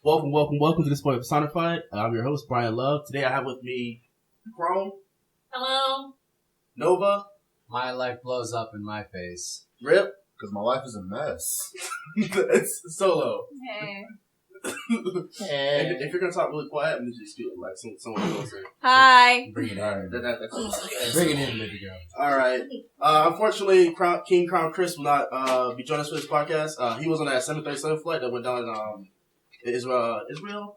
Welcome to Disappointment Personified. I'm your host, Bryan Love. Today I have with me Krowned, Hello. Nova, My life blows up in my face. R.I.P, Because my life is a mess. it's Solo. Hey. And if you're gonna talk really quiet, I'm just do it like someone closer. Hi. Bring it in. That's Bring it in, baby girl. all right. Unfortunately, Krowned Kris will not be joining us for this podcast. He was on that 737 flight that went down in Israel,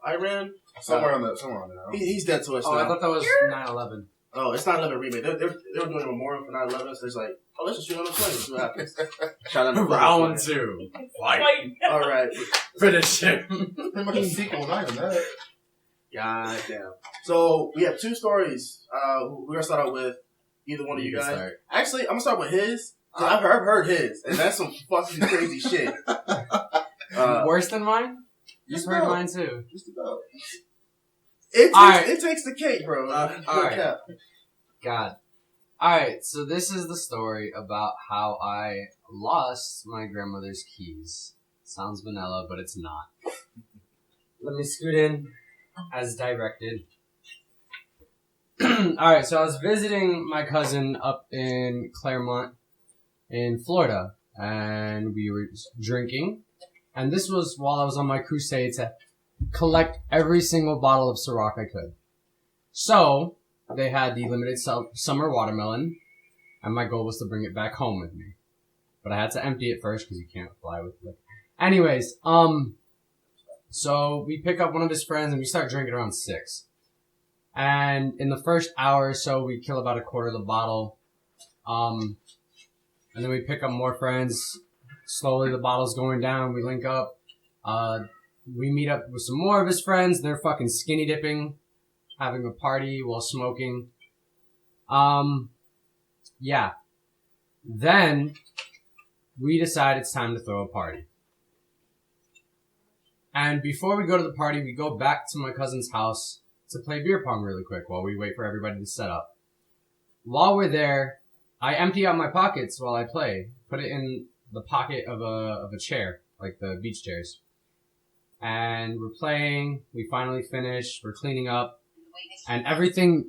Iran, Somewhere on there. He's dead to us Oh, now. I thought that was 9/11. Oh, it's 9/11 remake. They were doing a memorial for 9/11, so it's like, oh, let's just shoot on the plane and see what happens. Shout out to Round two. Fight. All right. Finish him. Pretty much a sequel, not even that. God damn. So we have two stories. We're gonna start out with either one of you guys. Start. Actually, I'm gonna start with his. I've heard his, and that's some fucking crazy shit. Worse than mine? You've heard about. mine too. Just about. It takes the cake, bro. Alright. God. Alright, so this is the story about how I lost my grandmother's keys. Sounds vanilla, but it's not. Let me scoot in as directed. Alright, so I was visiting my cousin up in Claremont in Florida, and we were drinking. And this was while I was on my crusade to collect every single bottle of Ciroc I could. So, they had the limited summer watermelon, and my goal was to bring it back home with me. But I had to empty it first, because you can't fly with it. Anyways, so we pick up one of his friends, and we start drinking around 6. And in the first hour or so, we kill about a quarter of the bottle. And then we pick up more friends. Slowly the bottle's going down. We link up. We meet up with some more of his friends. They're fucking skinny dipping, having a party while smoking. Yeah. Then we decide it's time to throw a party. And before we go to the party, we go back to my cousin's house to play beer pong really quick while we wait for everybody to set up. While we're there, I empty out my pockets while I play. Put it in the pocket of a chair, like the beach chairs. And we're playing, we finally finish, we're cleaning up, and everything,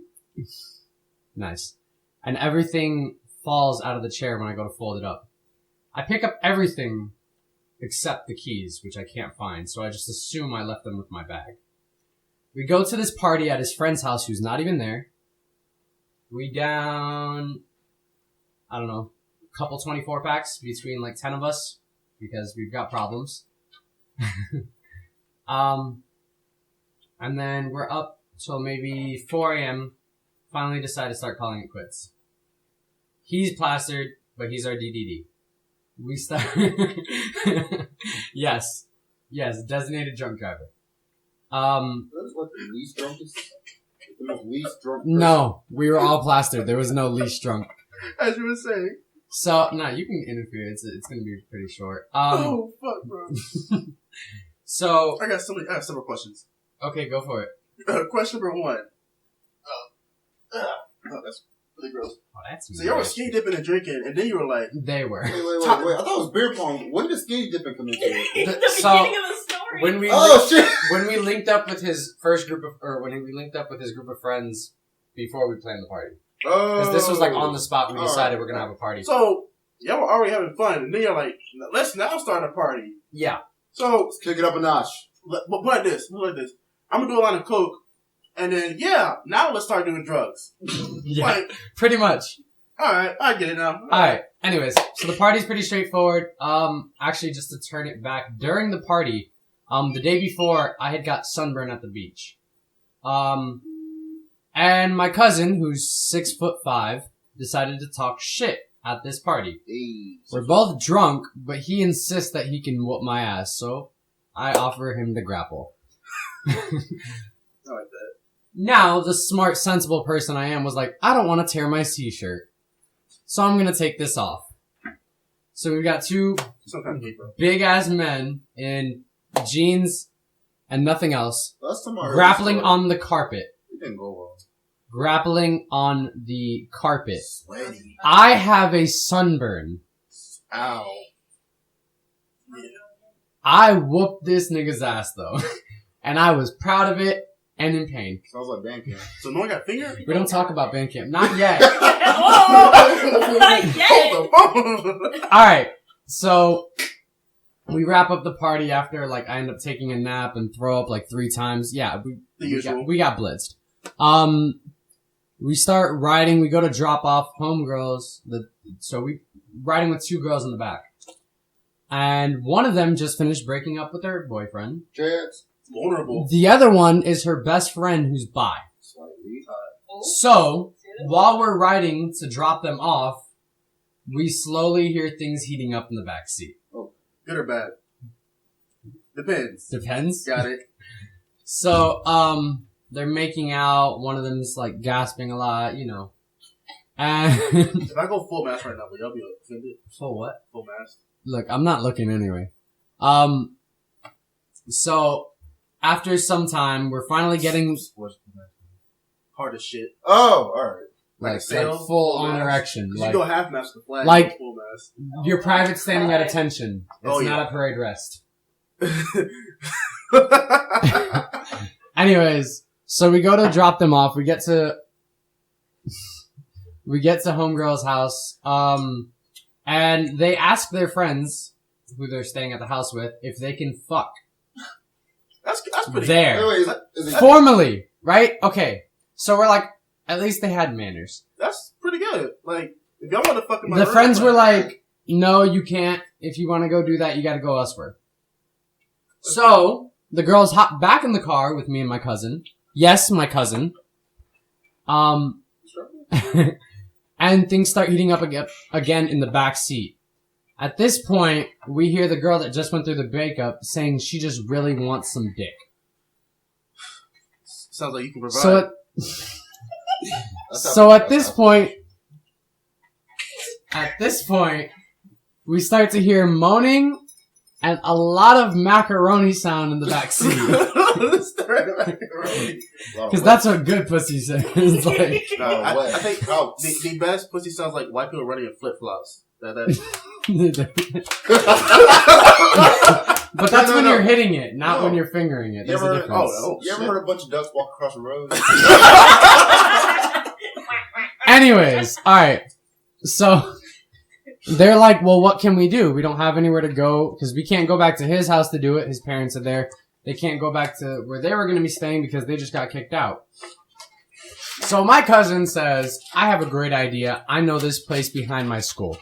nice. And everything falls out of the chair when I go to fold it up. I pick up everything except the keys, which I can't find, so I just assume I left them with my bag. We go to this party at his friend's house who's not even there. We down, I don't know, couple 24 packs between like 10 of us because we've got problems. And then we're up till maybe 4 a.m. Finally decide to start calling it quits. He's plastered, but he's our DDD. We start. Yes, designated drunk driver. That's what the least drunkest. The least drunk. No, we were all plastered. There was no least drunk. As you were saying. So, no, you can interfere. It's gonna be pretty short. Oh fuck, bro. So I have several questions. okay, go for it. Question number 1. Oh, that's really gross. Oh, that's So you were skinny dipping and drinking, and then you were like, They were. Wait. I thought it was beer pong. When did skinny dipping come into it? The So, beginning of the story. When we Oh, shit! when we linked up with his first group of, or when we linked up with his group of friends before we planned the party, because this was like on the spot. We decided we're gonna have a party. So y'all were already having fun, and then you're like, let's now start a party. Yeah. So Let's kick it up a notch. but like this. I'm gonna do a line of coke, and then now let's start doing drugs. Yeah. Like, Pretty much. all right, I get it now. Alright, anyways, so the party's pretty straightforward. Actually, just to turn it back, during the party, the day before, I had got sunburn at the beach. And my cousin, who's 6'5", decided to talk shit at this party. Hey. We're both drunk, but he insists that he can whoop my ass, so I offer him the grapple. I like that. Now, the smart, sensible person I am was like, I don't want to tear my t-shirt, so I'm gonna take this off. So we've got two Some kind of gay, bro. big-ass men in jeans and nothing else, Last time I heard grappling this story, on the carpet. it didn't go well. Grappling on the carpet. Sweaty. I have a sunburn. Ow. Yeah. I whooped this nigga's ass, though. and I was proud of it and in pain. Sounds like band camp. So no one got fingered? We don't talk about band camp. Not yet. Oh, not yet. Alright, so we wrap up the party after, like, I end up taking a nap and throw up, like, 3 times. Yeah, The usual. we got blitzed. We start riding, we go to drop off homegirls, so we riding with 2 girls in the back. And one of them just finished breaking up with her boyfriend. Jets. Vulnerable. The other one is her best friend who's bi. Slightly. So, while we're riding to drop them off, we slowly hear things heating up in the back seat. Good or bad? Depends. Depends. Got it. So, they're making out, one of them's like gasping a lot, you know. And If I go full mask right now, will y'all be offended? for what? Full mask? Look, I'm not looking anyway. So after some time, we're finally getting Hard as shit. Oh, alright. Like a like sail, full on mask? erection. 'Cause Like, you go half mask to flag, like- full mask. your private standing at attention. It's Oh, yeah. not a parade rest. Anyways, so we go to drop them off. We get to homegirl's house. And they ask their friends who they're staying at the house with if they can fuck That's pretty there. Wait, is it Formally, right? Okay. So we're like, at least they had manners. That's pretty good. Like, if y'all want to fuck in my The room, friends I'm were like, no, you can't. If you want to go do that, you gotta go elsewhere. So, the girls hop back in the car with me and my cousin. Yes, my cousin. And things start heating up again in the back seat. At this point, we hear the girl that just went through the breakup saying she just really wants some dick. Sounds like you can provide. So at this point, we start to hear moaning and a lot of macaroni sound in the back seat. Because that's what good pussy says. Like, No, No way. I think Ouch. the best pussy sounds like white people running in flip flops. but that's when you're hitting it, not No. when you're fingering it. There's a ever- difference. You ever heard a bunch of ducks walk across the road? Anyways, alright. So, they're like, well, what can we do? We don't have anywhere to go, because we can't go back to his house to do it. His parents are there. They can't go back to where they were going to be staying because they just got kicked out. So my cousin says, I have a great idea. I know this place behind my school.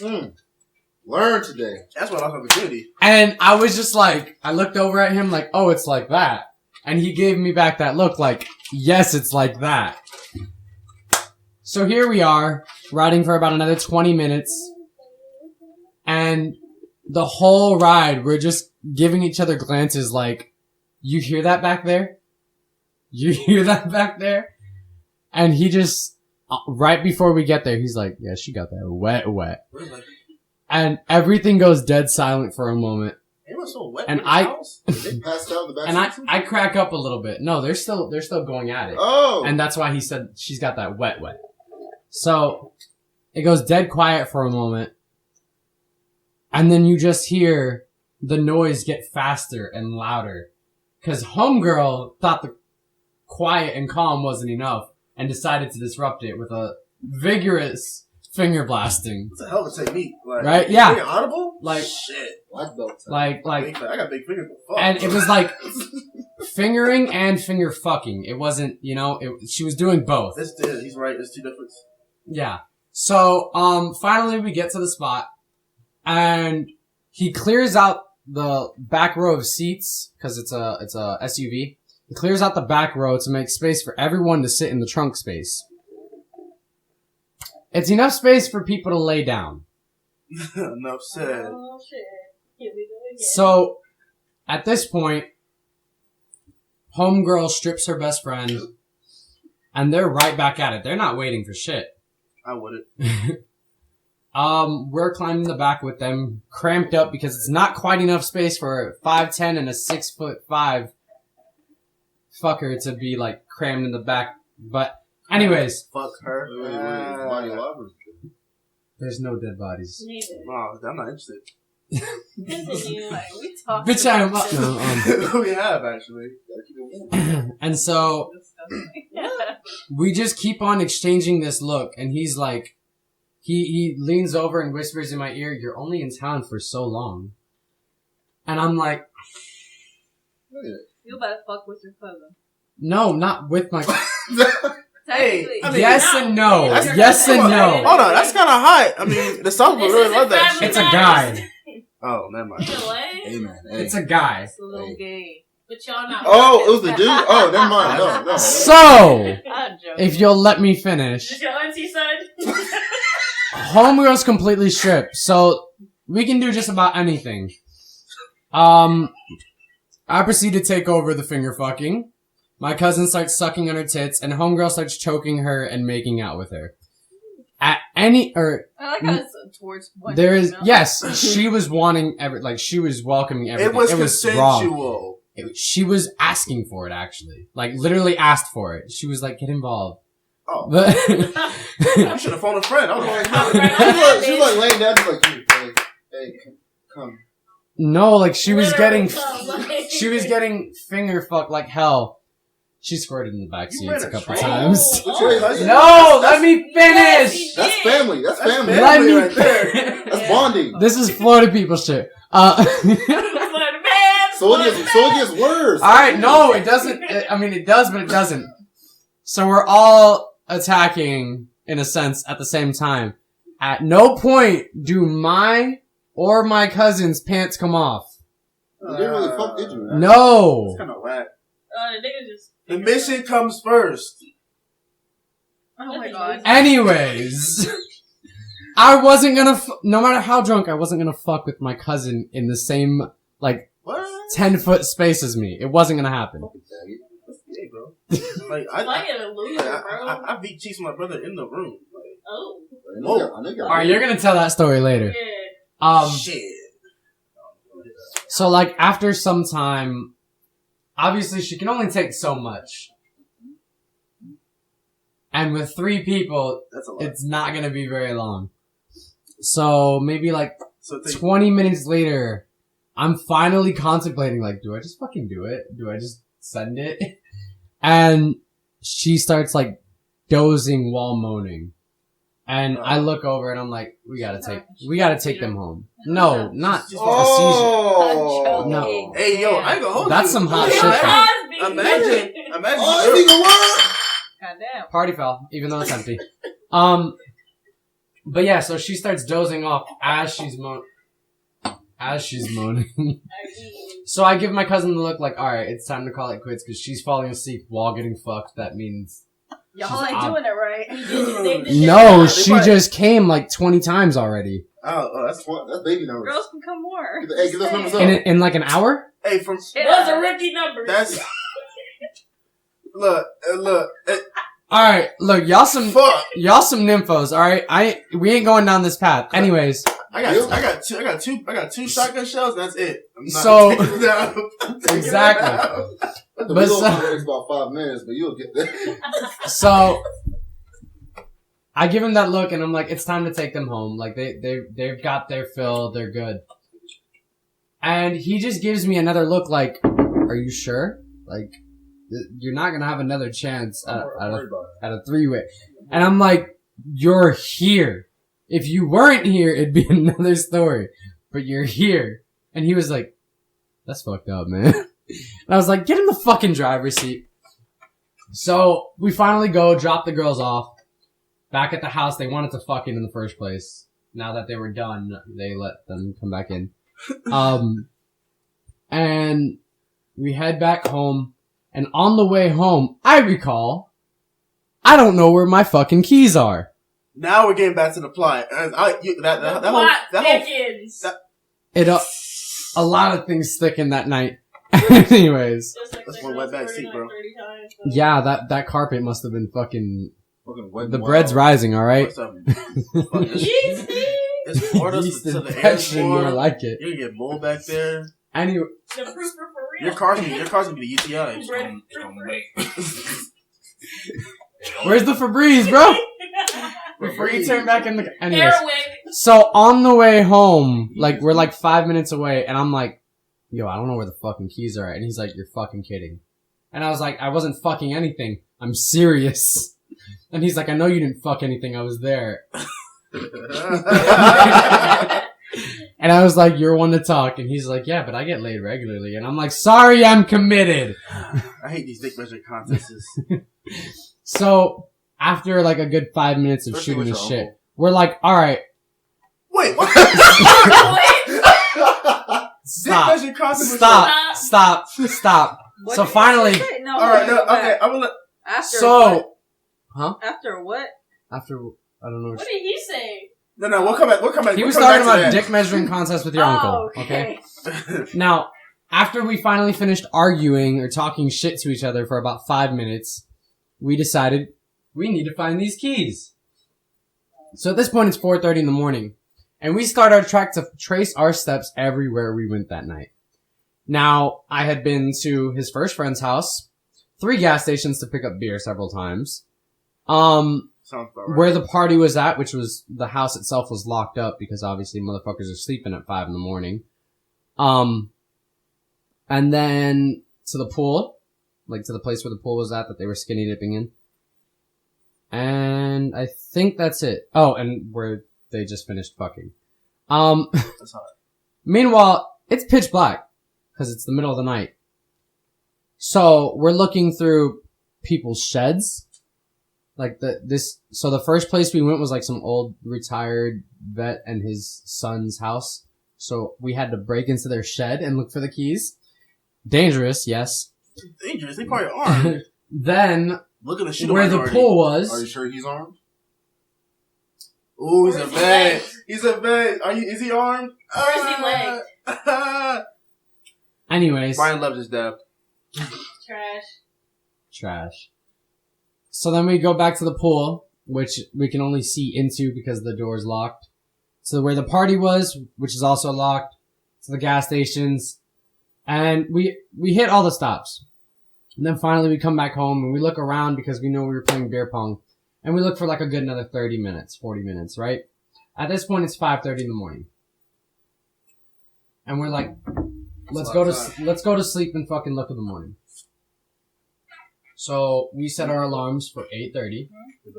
Learn today. That's what I'm opportunity. And I was just like, I looked over at him like, oh, it's like that. And he gave me back that look like, yes, it's like that. So here we are, riding for about another 20 minutes. And the whole ride, we're just giving each other glances like, you hear that back there? You hear that back there? And he just, right before we get there, he's like, yeah, she got that wet. Really? And everything goes dead silent for a moment. It was so wet. And in the I- house. They passed out in the back And seat? I crack up a little bit. No, they're still going at it. Oh! And that's why he said she's got that wet. So, it goes dead quiet for a moment. And then you just hear the noise get faster and louder. Cause homegirl thought the quiet and calm wasn't enough and decided to disrupt it with a vigorous finger blasting. It's a hell of a technique. Like, Right? Yeah. being audible? Like- shit. Black belt. Like, I got big fingers. Fuck. and it was like fingering and finger fucking. It wasn't, she was doing both. He's right. There's two differences. Yeah. So, finally we get to the spot and he clears out the back row of seats cause it's a SUV. He clears out the back row to make space for everyone to sit in the trunk space. It's enough space for people to lay down. Enough said. Oh shit. Here we go again. So, at this point, homegirl strips her best friend and they're right back at it. They're not waiting for shit. I wouldn't. We're climbing the back with them, cramped up because it's not quite enough space for a 5'10" and a 6'5" fucker to be like crammed in the back. But anyways, Fuck her. Wait, body lovers. there's no dead bodies. Neither. No, I'm not interested. Continue. Like, we talked Bitch, about I'm up. this. No, We have actually. and so we just keep on exchanging this look, and he's like, he leans over and whispers in my ear, "You're only in town for so long," and I'm like, You better fuck with your cousin. "No, not with my." Technically. I mean, Yes and no. That's- Yes and no. Hold on, that's kind of hot. I mean, the song would really love that shit. It's a guy. Oh, never mind. Hey, man. Hey. It's a guy. It's a little gay. But y'all not. Oh, it was the dude? Oh, never mind. No. So, I'm joking. if you'll let me finish, Is your auntie son? homegirl's completely stripped, so we can do just about anything. I proceed to take over the finger fucking. My cousin starts sucking on her tits, and homegirl starts choking her and making out with her. At any, I like how it's towards one. there is, female. yes, she was wanting she was welcoming everything. It was wrong. consensual. She was asking for it, actually. Like, literally asked for it. She was like, get involved. Oh, But, you should have phoned a friend. I was like, She was like laying down, just like, hey, come. no, like, she was Literally getting, come, like- she was getting finger fucked like hell. She squirted in the back You seats ran a a couple train? times. Oh. No, let me Yes, finish! he That's did. family. That's That's family. family. Let me right there. That's bonding. This is Florida people shit. So it gets worse. Alright, no, it doesn't. I mean, it does, but it doesn't. So we're all attacking, in a sense, at the same time. At no point do my or my cousin's pants come off. You didn't really fuck, did you? Man? No! It's kind of whack. The nigga just. The mission comes first. Oh my god. Anyways, I wasn't gonna, no matter how drunk, I wasn't gonna fuck with my cousin in the same, like, What? 10-foot space as me. It wasn't gonna happen. That's gay, bro. Like, Playing a loser, bro. I beat cheeks with my brother in the room. Like, Oh. I know you're Alright, you're gonna tell that story later. Yeah. shit. So like, after some time, obviously she can only take so much. And with 3 people, That's a lot. it's not gonna be very long. So maybe like So think, 20 minutes later, I'm finally contemplating, like, do I just fucking do it? Do I just send it? And she starts, like, dozing while moaning. And I look over and I'm like, we gotta take them home. No, not a seizure. Oh. No. hey, yo, I ain't gonna hold That's you. some hot Hey, shit. Cosby. Imagine Oh, that nigga what? Goddamn. Party foul, even though it's empty. But yeah, so she starts dozing off as she's moaning. So I give my cousin the look like, alright, it's time to call it quits because she's falling asleep while getting fucked. That means... Y'all ain't doing it right. No, They she probably- just came like 20 times already. That's That's baby numbers. Girls can come more. Hey, get those numbers up. In like an hour? hey from Those are rookie numbers. that's look. Alright, look, y'all some Fuck. nymphos, alright? We ain't going down this path. Anyways, I got two shotgun shells. That's it. I'm not So- taking it down. Exactly. The But real so- time takes about 5 minutes, but you'll get there. so I give him that look and I'm like, it's time to take them home. Like they've got their fill, they're good. And he just gives me another look like, are you sure? Like, you're not gonna have another chance at a 3-way. And I'm like, you're here. If you weren't here, it'd be another story. But you're here. And he was like, that's fucked up, man. And I was like, get in the fucking driver's seat. So, we finally go, drop the girls off. Back at the house, they wanted to fuck in the first place. Now that they were done, they let them come back in. And we head back home. And on the way home, I recall, I don't know where my fucking keys are. Now we're getting back to the plot. A lot of things sticking that night. Anyways. That's one wet back seat, bro. Yeah, that carpet must have been fucking... Fucking wet The and bread's wild. rising, alright? What's up? It's Florida, Yeast so the air's infection, more warm. like it. You're gonna get mold back there. Anyway, The proof for Your real. car's gonna be the UTI. where's the Febreze, bro? Before you turn back in the... Anyways. Heroin. So on the way home, like we're like 5 minutes away, and I'm like, yo, I don't know where the fucking keys are at. And he's like, you're fucking kidding. And I was like, I wasn't fucking anything. I'm serious. And he's like, I know you didn't fuck anything. I was there. And I was like, you're one to talk. And he's like, yeah, but I get laid regularly. And I'm like, sorry, I'm committed. I hate these dick measuring contests. So after like a good 5 minutes of Especially shooting with the your shit, uncle. we're like, all right, Wait, what? stop, Dick measuring contests was stop. What So did you finally, say? No, All right, no, go okay, back. I'm gonna. After so, what? huh? After what? After, I don't know. What did he say? No, we'll come back. He we'll was come talking back to about that. dick measuring contest with your uncle. Okay. Now, after we finally finished arguing or talking shit to each other for about 5 minutes, we decided we need to find these keys. So at this point, it's 4:30 in the morning, and we start our track to trace our steps everywhere we went that night. Now, I had been to his first friend's house, 3 gas stations to pick up beer several times. Sounds about right. Where the party was at, which was the house itself was locked up because obviously motherfuckers are sleeping at 5 in the morning. And then to the pool, like to the place where the pool was at that they were skinny dipping in. And I think that's it. Oh, and where they just finished fucking. That's hot. Meanwhile, it's pitch black because it's the middle of the night. So we're looking through people's sheds. Like so the first place we went was like some old retired vet and his son's house. So we had to break into their shed and look for the keys. Dangerous, yes. Dangerous. They probably armed. Then, Look at the shit where the pool was. Are you sure he's armed? Ooh, he's a Where's he vet. legged? He's a vet. Is he armed? Where's he legged? Anyways. Bryan Love his dad. Trash. So then we go back to the pool, which we can only see into because the door's locked. To where the party was, which is also locked. To the gas stations. And we hit all the stops. And then finally we come back home and we look around because we know we were playing beer pong. And we look for like a good another 30 minutes, 40 minutes, right? At this point it's 5:30 in the morning. And we're like, let's go to sleep and fucking look in the morning. So we set our alarms for 8:30.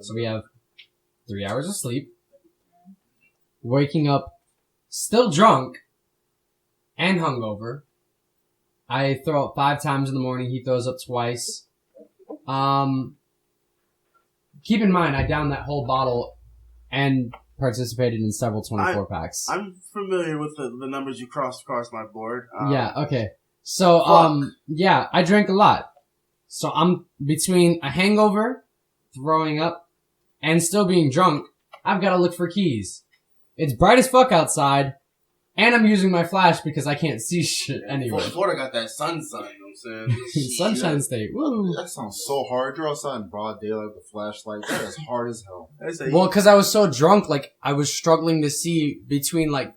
So we have 3 hours of sleep. Waking up still drunk and hungover. I throw up 5 times in the morning. He throws up twice. Keep in mind, I downed that whole bottle and participated in several 24 packs. I'm familiar with the numbers you crossed across my board. Yeah, okay. So, yeah, I drank a lot. So I'm between a hangover, throwing up, and still being drunk. I've got to look for keys. It's bright as fuck outside, and I'm using my flash because I can't see shit anyway. Florida got that sun, you know what I'm saying? Sunshine State, woo! That sounds so hard. You're outside in broad daylight with a flashlight. That is hard as hell. Well, cause I was so drunk, like, I was struggling to see between, like,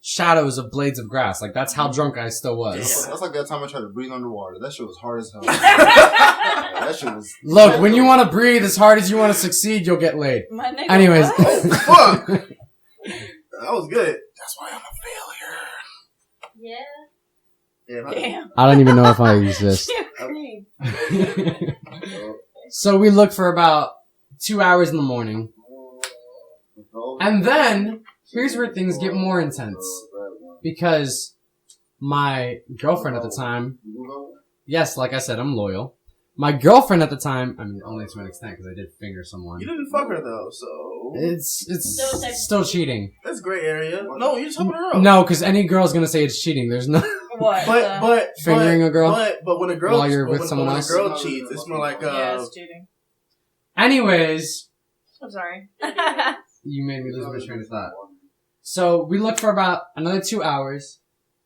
shadows of blades of grass. Like, that's how drunk I still was. That's like that time I tried to breathe underwater. That shit was hard as hell. That shit was... Look, when you want to breathe as hard as you want to succeed, you'll get laid. My nigga, Anyways. what? Oh, fuck! That was good. That's why I'm a failure. Yeah. Yeah, Damn. I don't even know if I exist. Cream. So we looked for about 2 hours in the morning. And then, here's where things get more intense. Because my girlfriend at the time, yes, like I said, I'm loyal. My girlfriend at the time, I mean, only to an extent because I did finger someone. You didn't fuck her though, so It's Still still cheating. that's gray area. No, you're just helping her out. No, because any girl's gonna say it's cheating. There's no What? But fingering a girl but when a girl while you're with when, someone when else. a girl cheats, it's more like yeah, it's cheating. Anyways, I'm sorry. you made me lose my train of thought. So we looked for about another 2 hours,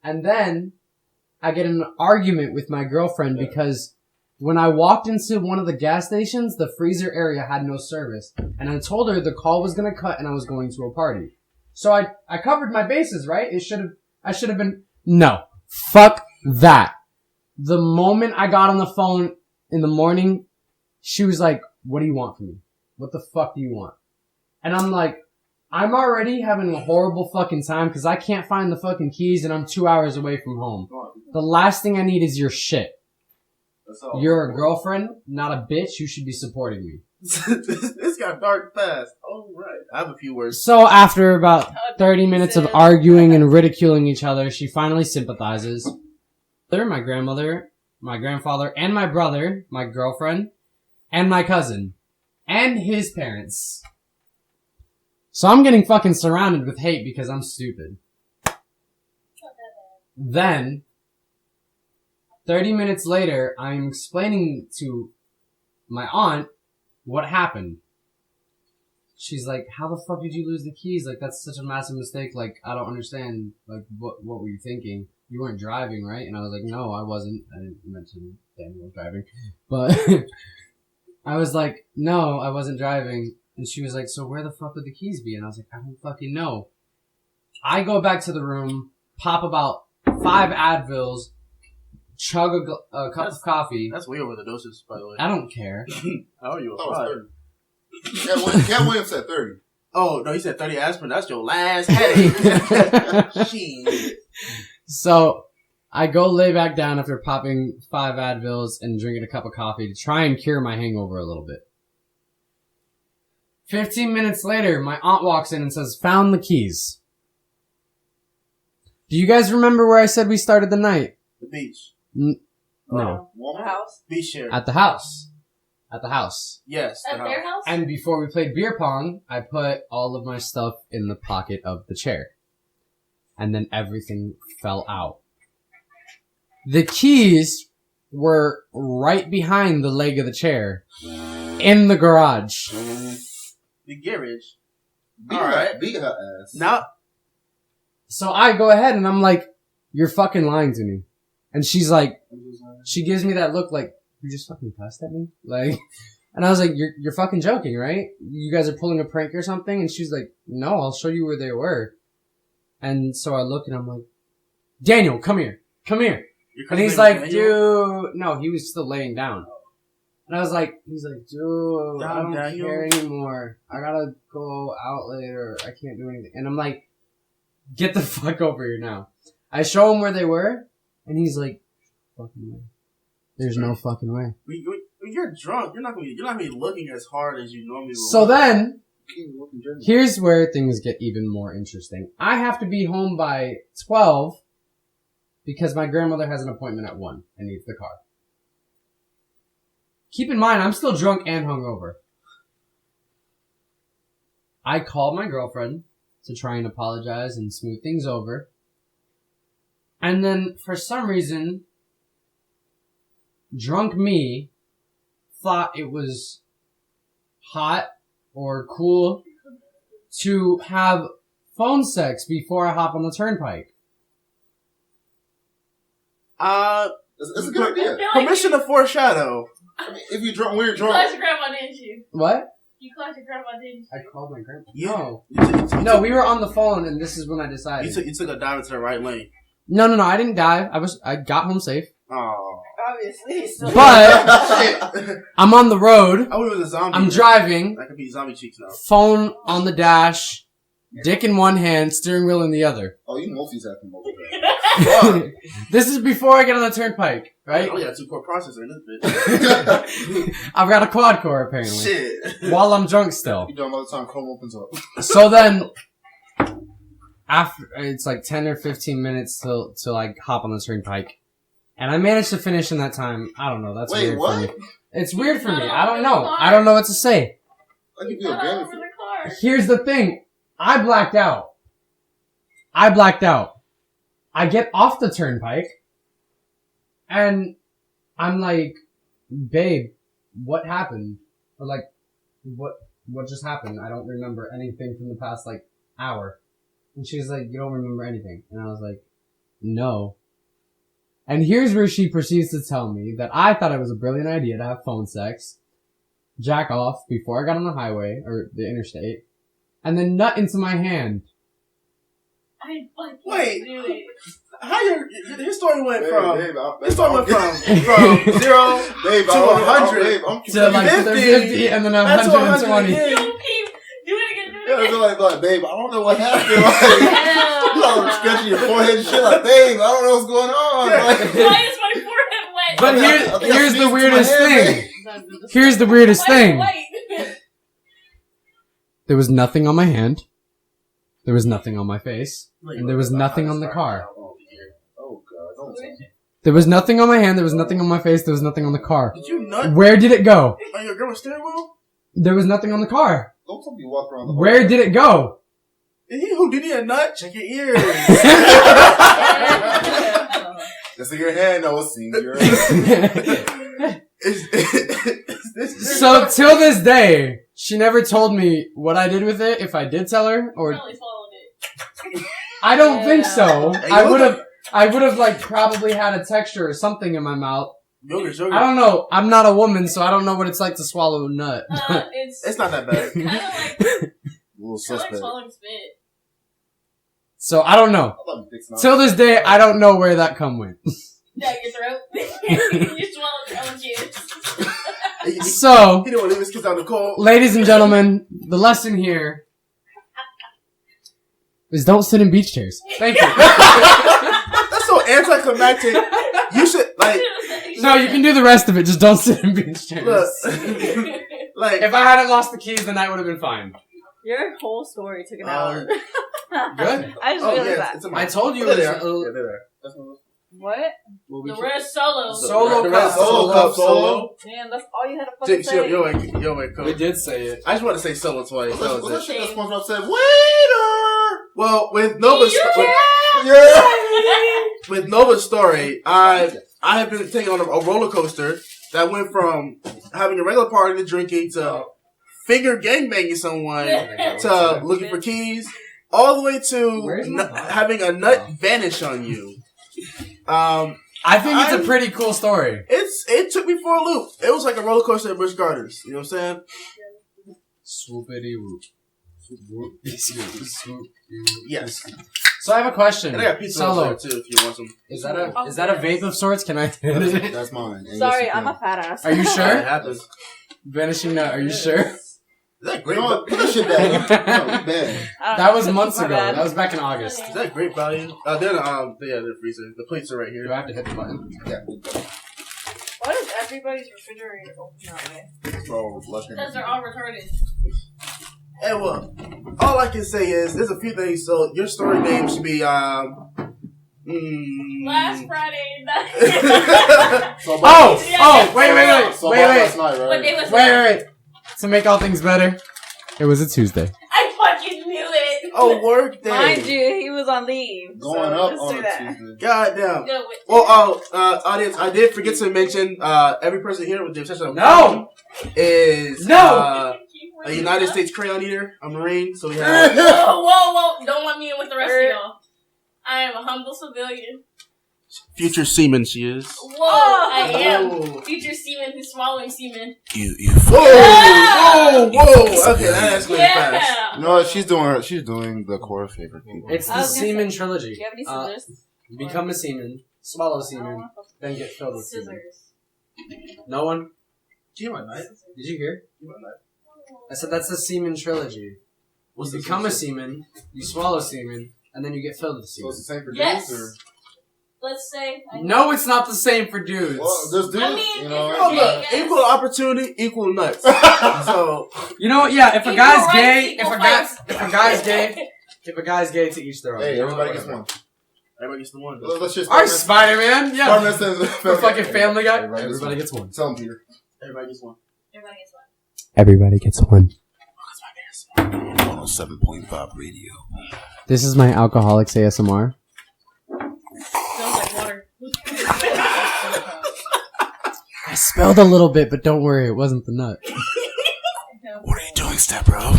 and then I get in an argument with my girlfriend because when I walked into one of the gas stations, the freezer area had no service, and I told her the call was gonna cut and I was going to a party. So I covered my bases, right? I should have been, no. Fuck that. The moment I got on the phone in the morning, she was like, what do you want from me? What the fuck do you want? And I'm like, I'm already having a horrible fucking time because I can't find the fucking keys and I'm 2 hours away from home. The last thing I need is your shit. That's all. You're a girlfriend, not a bitch. You should be supporting me. This got dark fast. All right. I have a few words. So after about 30 minutes of arguing and ridiculing each other, she finally sympathizes. My grandmother, my grandfather, and my brother, my girlfriend, and my cousin, and his parents. So I'm getting fucking surrounded with hate because I'm stupid. Then, 30 minutes later, I'm explaining to my aunt what happened. She's like, how the fuck did you lose the keys? Like, that's such a massive mistake. Like, I don't understand. Like, what were you thinking? You weren't driving, right? And I was like, no, I wasn't. I didn't mention Daniel was driving. But I was like, no, I wasn't driving. And she was like, so where the fuck would the keys be? And I was like, I don't fucking know. I go back to the room, pop about 5 Advils, chug a cup of coffee. That's way over the doses, by the way. I don't care. How are you? I was 30. Cat Williams said 30. Oh, no, he said 30 aspirin. That's your last headache. Shit. So, I go lay back down after popping 5 Advils and drinking a cup of coffee to try and cure my hangover a little bit. 15 minutes later, my aunt walks in and says, found the keys. Do you guys remember where I said we started the night? The beach. No. The house? Beach share. At the house. At the house. Yes. At their house? And before we played beer pong, I put all of my stuff in the pocket of the chair. And then everything fell out. The keys were right behind the leg of the chair. In the garage. The garage. Beat her ass. Now, So I go ahead and I'm like, you're fucking lying to me. And she's like, she gives me that look like, you just fucking cussed at me? Like, and I was like, you're fucking joking, right? You guys are pulling a prank or something? And she's like, no, I'll show you where they were. And so I look and I'm like, Daniel, come here. Come here. And he's like, dude, no, he was still laying down. And I was like, he's like, dude, I don't care anymore. I gotta go out later. I can't do anything. And I'm like, get the fuck over here now. I show him where they were, and he's like, fucking way. There's no fucking way. When you're drunk, you're not gonna be looking as hard as you normally would. So then, here's where things get even more interesting. I have to be home by 12 because my grandmother has an appointment at 1 and needs the car. Keep in mind, I'm still drunk and hungover. I called my girlfriend to try and apologize and smooth things over. And then, for some reason, drunk me thought it was hot or cool to have phone sex before I hop on the turnpike. It's a good idea. Permission to foreshadow. I mean, if you drunk, when you're You called drunk. your grandma, didn't you? What? You called your grandma, didn't you? I called my grandpa. You- No. You No, we were on the phone and this is when I decided. took a dive into the right lane. No, I didn't dive. I got home safe. Oh. Obviously, he's still. But I'm on the road. I was a zombie. I'm driving. That could be zombie cheeks now. Phone on the dash. Dick in one hand, steering wheel in the other. Oh, you multitasking over there. This is before I get on the turnpike, right? Oh yeah, 2-core processor in this bitch. I've got a quad core apparently. Shit. While I'm drunk still. You don't know the time Chrome opens up. So then, after it's like 10 or 15 minutes till I hop on the turnpike, and I managed to finish in that time. I don't know. That's Wait, weird what? for me. It's weird It's for me. not I don't over know. the I don't know what to say. I give It's you a not game. over the car. Here's the thing. I blacked out. I get off the turnpike, and I'm like, babe, what happened? Or like, what just happened? I don't remember anything from the past, like, hour. And she's like, you don't remember anything. And I was like, no. And here's where she proceeds to tell me that I thought it was a brilliant idea to have phone sex, jack off before I got on the highway, or the interstate, and then nut into my hand. I fucking Wait. knew it. How your story went from Babe, your story went from 0 Babe, to 100 Babe, I'm To like 50, 50 and then that's 120. 100 You keep do it again. Yo, like, babe, I don't know what happened. Like, you know, scratching your forehead and shit. Like, babe, I don't know what's going on. Like, Why is my forehead wet? But here's the weirdest thing. Here's the weirdest thing. There was nothing on my hand. There was nothing on my face. And there was nothing on the car. oh, God. Don't tell me. There was nothing on my hand. There was nothing on my face. There was nothing on the car. Did you nut Where did it go? on your girl's steering wheel? There was nothing on the car. Don't tell me you walk around the Where did it go? Did he who did he a nut? Check your ears. That's in your hand, though. See your So till this day, she never told me what I did with it. If I did tell her, or Probably swallowed it. I don't think so. Hey, I would have like probably had a texture or something in my mouth. Yogurt. I don't know. I'm not a woman, so I don't know what it's like to swallow a nut. It's not that bad. Kind of like, little kind of suspect. like swallowing spit. So I don't know. I thought you fixed Till this day, I don't know where that come went. Down your throat. You swallowed your own juice. So, He didn't want to leave his kids out in the cold. ladies and gentlemen, the lesson here is don't sit in beach chairs. Thank you. That's so anticlimactic. You should like No, you can do the rest of it. Just don't sit in beach chairs. look. Like If I hadn't lost the keys, the night would have been fine. Your whole story took an hour. Good. I just oh realized yeah, that. it's a I told you They're it was there. a little- Yeah, they're there. That's what it was. What? The rest solo. Solo The cup. rest solo. Man, that's all you had to fucking Jake, say. yo, wait, We cool. did say it. I just want to say solo twice. That Was was that it. shit that SpongeBob said, waiter! Well, with Nova's Yeah! with Nova's story, I have been taking on a roller coaster that went from having a regular party to drinking to finger gangbanging someone to looking for keys, all the way to Where's my bottle? having a nut vanish on you. I think it's a pretty cool story. It took me for a loop. It was like a roller coaster at Busch Gardens. You know what I'm saying? Swoopity whoop. Yes. So I have a question. And I got pizza Solo. over there too if you want some. Is that a vape of sorts? Can I? That's mine. And Sorry, yes, you I'm a can. fat ass. Are you It sure? happens. Vanishing nut. Are you sure? Is that You great? know what? Put that shit down. No, you bad. That was months My ago. bad. That was back in August. Is that great value? They're the freezer. The plates are right here. Do I have to hit the button? Yeah. Why does everybody's refrigerator open that way? So, left hand. Because they're all retarded. Hey, well, all I can say is there's a few things. So your story name should be Last Friday night. So, Wait. So about last night, What right? day was Wait. that? To make all things better, it was a Tuesday. I fucking knew it. Oh, work day. Mind you, he was on leave. Going so up just on say a that. Tuesday. God damn. Go with Well, audience, I did forget to mention every person here with the exception of No! is No! a United States crayon eater, a Marine. So we have Whoa. Don't let me in with the rest of y'all. I am a humble civilian. future seaman. She is. Whoa, I am. Oh. Future semen who's swallowing semen. Whoa! Okay, that escalated fast. Yeah. You know what? She's doing the core favorite people. It's I the was gonna semen say, trilogy. Do you have any scissors? Become a semen, swallow semen, then get filled with semen. No one? Give my knife. Did you hear? Give my knife. I said that's the semen trilogy. What's You become a semen, you swallow semen, and then you get filled with So semen. it's the same for Yes. dudes, or? Let's say. No, it's not the same for dudes. Well, there's dudes, I mean, you know. if Oh, you're look, Yes. equal opportunity, equal nuts. So You know what? Yeah, if a Equal guy's rights, gay, equal if a guy's gay, to each their own. Hey, You know what? everybody gets one. everybody gets the one. Let's just Our Spider-Man, yeah. Spider-Man says For fucking Family Guy, Everybody gets everybody one. gets one. Tell him, Peter. Everybody gets one. Everybody gets one. Everybody gets one. 107.5 radio. This is my Alcoholics ASMR. Sounds like water. I spelled a little bit, but don't worry, it wasn't the nut. What are you doing, step bro?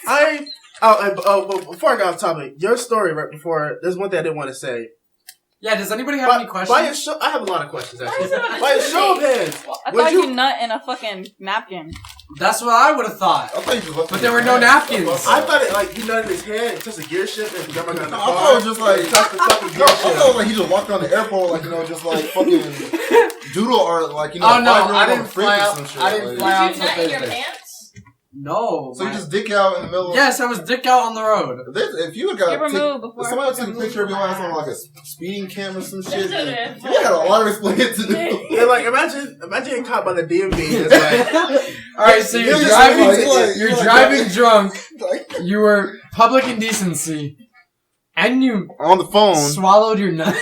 But before I got off topic, your story right before, there's one thing I didn't want to say. Yeah, does anybody have any questions? By a show, I have a lot of questions actually. By a show of hands, I would thought you? you nut in a fucking napkin. That's what I would have thought. I thought you just left But it there were in no his hand. napkins. I thought it like he nutted his hand and touched the gear shift and got my gun in the I car. thought it was just like. touched the fucking No, gear I thought it was shift. like he just walked around the airport, like, you know, just like fucking doodle or like, you know, Oh no, 5-year-old I on didn't the fridge fly or out. some shit. I didn't Like, fly out Did you till nut in your Thursday. pants? No. So you just dick out in the middle. Yes, I was dick out on the road. If you got Give her move before if somebody I took a picture of your ass on like a speeding camera or some shit, That's you got a lot of explaining to do. Yeah, like imagine getting caught by the DMV. It's like, All right, so you're driving drunk. You were public indecency, and you On the phone. swallowed your nut.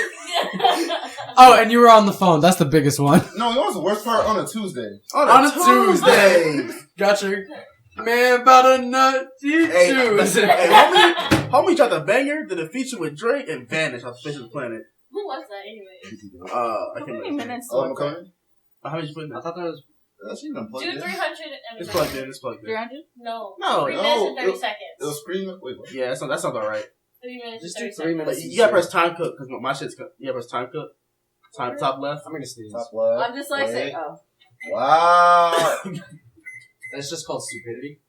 Oh, and you were on the phone. That's the biggest one. No, you know what's the worst part? On a Tuesday. on a Tuesday. Gotcha. Man, about a nut. Hey, Tuesday. hey, homie tried to bang her, did a feature with Drake, and vanished off the face of the planet. Who was that anyway? I How can't many remember. minutes? Oh, I'm coming? How many you put in I there? thought that was. She done plugged Do in. 300 and It's plugged in. It's plugged in. 300? No. No, 3 minutes and 30 It seconds. was screaming. Wait, what? Yeah, that sounds alright. 3 minutes Just and do 30 3 seconds. minutes. But you gotta press time cook because my shit's cooked. You gotta press time cook. Top left. I'm gonna sneeze. Top left. I'm just like saying, oh. Wow. That's just called stupidity.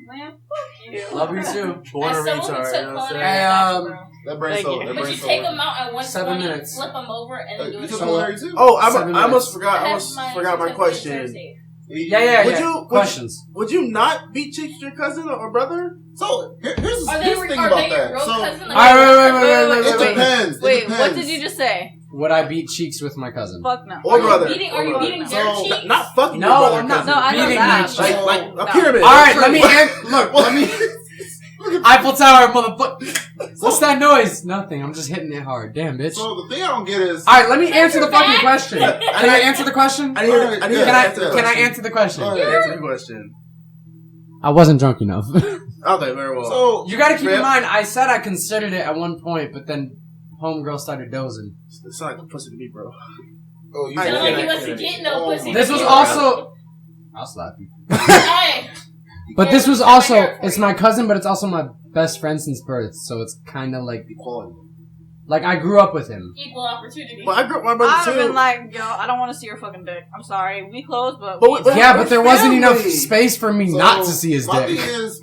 Man, fuck you. Love you too. Born a As someone who retard. took You know what I'm culinary saying? Hey, classes, bro. That brain Thank so. you. That But brain you so. take them out at 120, 7 minutes. flip them over, and then do You it. took culinary too? Oh, I 7 almost minutes. forgot. I almost forgot my question. Yeah. Questions. Would you not beat chicks with your cousin or brother? So here's the Are thing they about your that. real So cousin? Wait. it depends. It Wait, depends. what did you just say? Would I beat cheeks with my cousin? Fuck no. Or brother? Are you beating their So- cheeks? Not fucking No, your brother. I'm not. No, I know Beating that. my cheeks. Like No. a pyramid. All right, let me let me. Eiffel Tower, motherfucker. What's that noise? Nothing. I'm just hitting it hard. Damn, bitch. So the thing I don't get is. All right, let me answer the fucking question. Can I answer the question? I didn't hear. Can Can I answer the question? All right. Answer the question. I wasn't drunk enough. Okay, very well. So You gotta keep in Rip. mind, I said I considered it at one point, but then homegirl started dozing. It's not like a pussy to me, bro. Oh, you I Sound get like it, he wasn't getting no Oh. pussy. This was before. also... I'll slap you. Hey, But this was Yeah, also... I'm here for It's you. my cousin, but it's also my best friend since birth, so it's kinda like... equality. Like, I grew up with him. equal opportunity. But I grew up with my I'd brother have too. been like, yo, I don't want to see your fucking dick. I'm sorry. We close, but But we- we- Yeah, but there wasn't enough family. space for me So, not to see his my dick. thing is,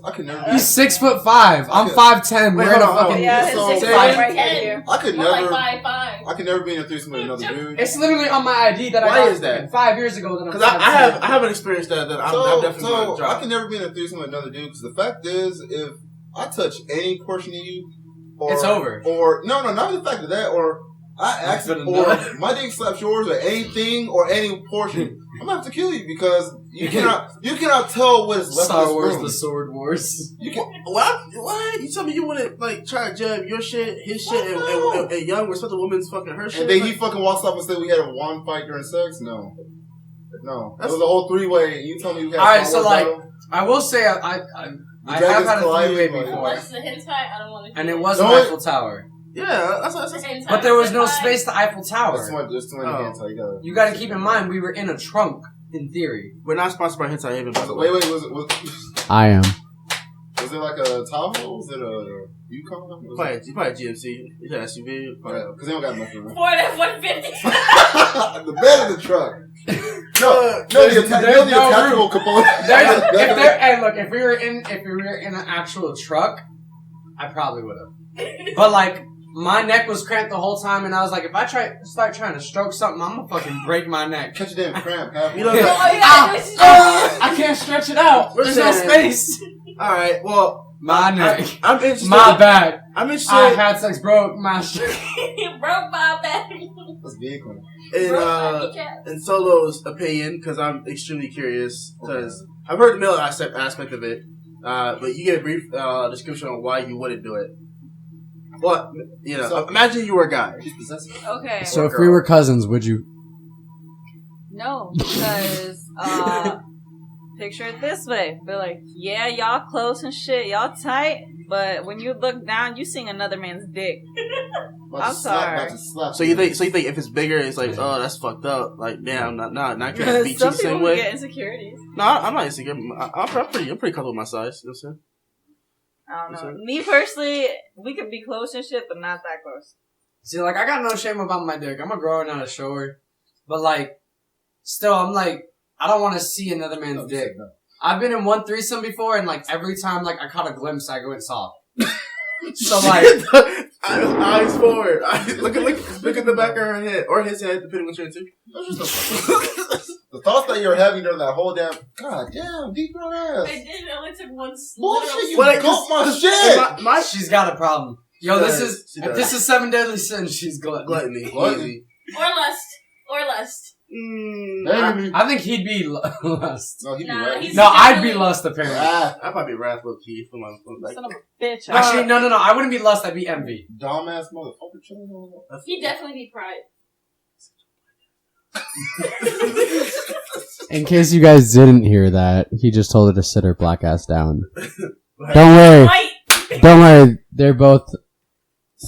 I could never. He's 6'5". I'm 5'10". Wait, We're in a hold on, fucking... yeah, his So- dick is Say right again? here. I could More like never. 5'5". I could never be in a threesome with another dude. It's literally on my ID that I Why got is that? 5 years ago that I'm Because I 5'10". have an experience that I'm definitely going to I drop. can never be in a threesome with another dude because the fact is, if I touch any portion of you, or, It's over. Or no, not the fact of that, or I accidentally, or my dick slaps yours, or anything, or any portion, I'm gonna have to kill you because you cannot tell what is left Star of this Wars: room. The Sword Wars. You can. What? You tell me you wouldn't like try to jab your shit, his shit, and young respect the woman's fucking her shit? And then like, he fucking walks up and said we had a one fight during sex. No, it was a whole 3-way. And you told me we had. Alright, Star so, Wars like, battle. I will say I have dragons had a colliding, 3-way like- before, What's the hentai? I don't want to. and it wasn't No, it- Eiffel Tower. yeah, that's Hentai. But there was no Hentai. space to Eiffel That's Tower. too many Oh. hands. You gotta. You gotta keep in mind, we were in a trunk, in theory. we're not sponsored by Hentai Haven, by the So, way. wait, was I am. it like a Tahoe? Was it a Yukon? You probably GMC. You got SUV. Because they don't got nothing. Right? For that 150. The bed of the truck. No, there's the no attachable room. component. Hey, look, if we were in an actual truck, I probably would have. But like, my neck was cramped the whole time, and I was like, if I start trying to stroke something, I'm gonna fucking break my neck. Catch a damn cramp. Halfway. You know Oh, that. you gotta do is just- I can't stretch it out. We're There's no saying- space. All right. Well, My neck. I'm interested. My bad. I'm I interested had sex, broke my shit. You broke my back. That's vehicle. in Solo's opinion because I'm extremely curious because I've heard the male aspect of it, but you get a brief description on why you wouldn't do it. Well, So- imagine you were a guy. She's possessive. Okay. So if we were cousins, would you? No, because picture it this way. They're like, yeah, y'all close and shit, y'all tight, but when you look down, you seeing another man's dick. I'm sorry. About to slap So you think if it's bigger, it's like, oh, that's fucked up. Like, damn, not I can't beat you Some the same people way. get insecurities. No, I'm not insecure. I'm pretty comfortable with my size. You know what I'm saying? I don't know. What's that? Me personally, we could be close and shit, but not that close. See, like, I got no shame about my dick. I'm a grower, not a shower. But, like, still, I'm like, I don't want to see another man's dick. No. I've been in one threesome before, and, like, every time, like, I caught a glimpse, I went soft. So, like, Eyes forward. Look at the back of her head or his head, depending on what you're into. The thoughts that you're having during that whole damn. God damn, deep in ass. I did. It only took one. Bullshit, you Well, gulp my shit. She's got a problem. Yo, She this does. is She if does. this is 7 deadly sins. She's gluttony. Gluttony. Or lust. I think he'd be lust. No, he'd be Nah, right. he's- No, I'd be definitely- lust apparently. Ah, I'd probably wrath low key for my like. Son of a bitch. Actually, no. I wouldn't be lust. I'd be envy. dumbass motherfucker chilling on He'd definitely be pride. In case you guys didn't hear that, he just told her to sit her black ass down. Don't worry. White. Don't worry. They're both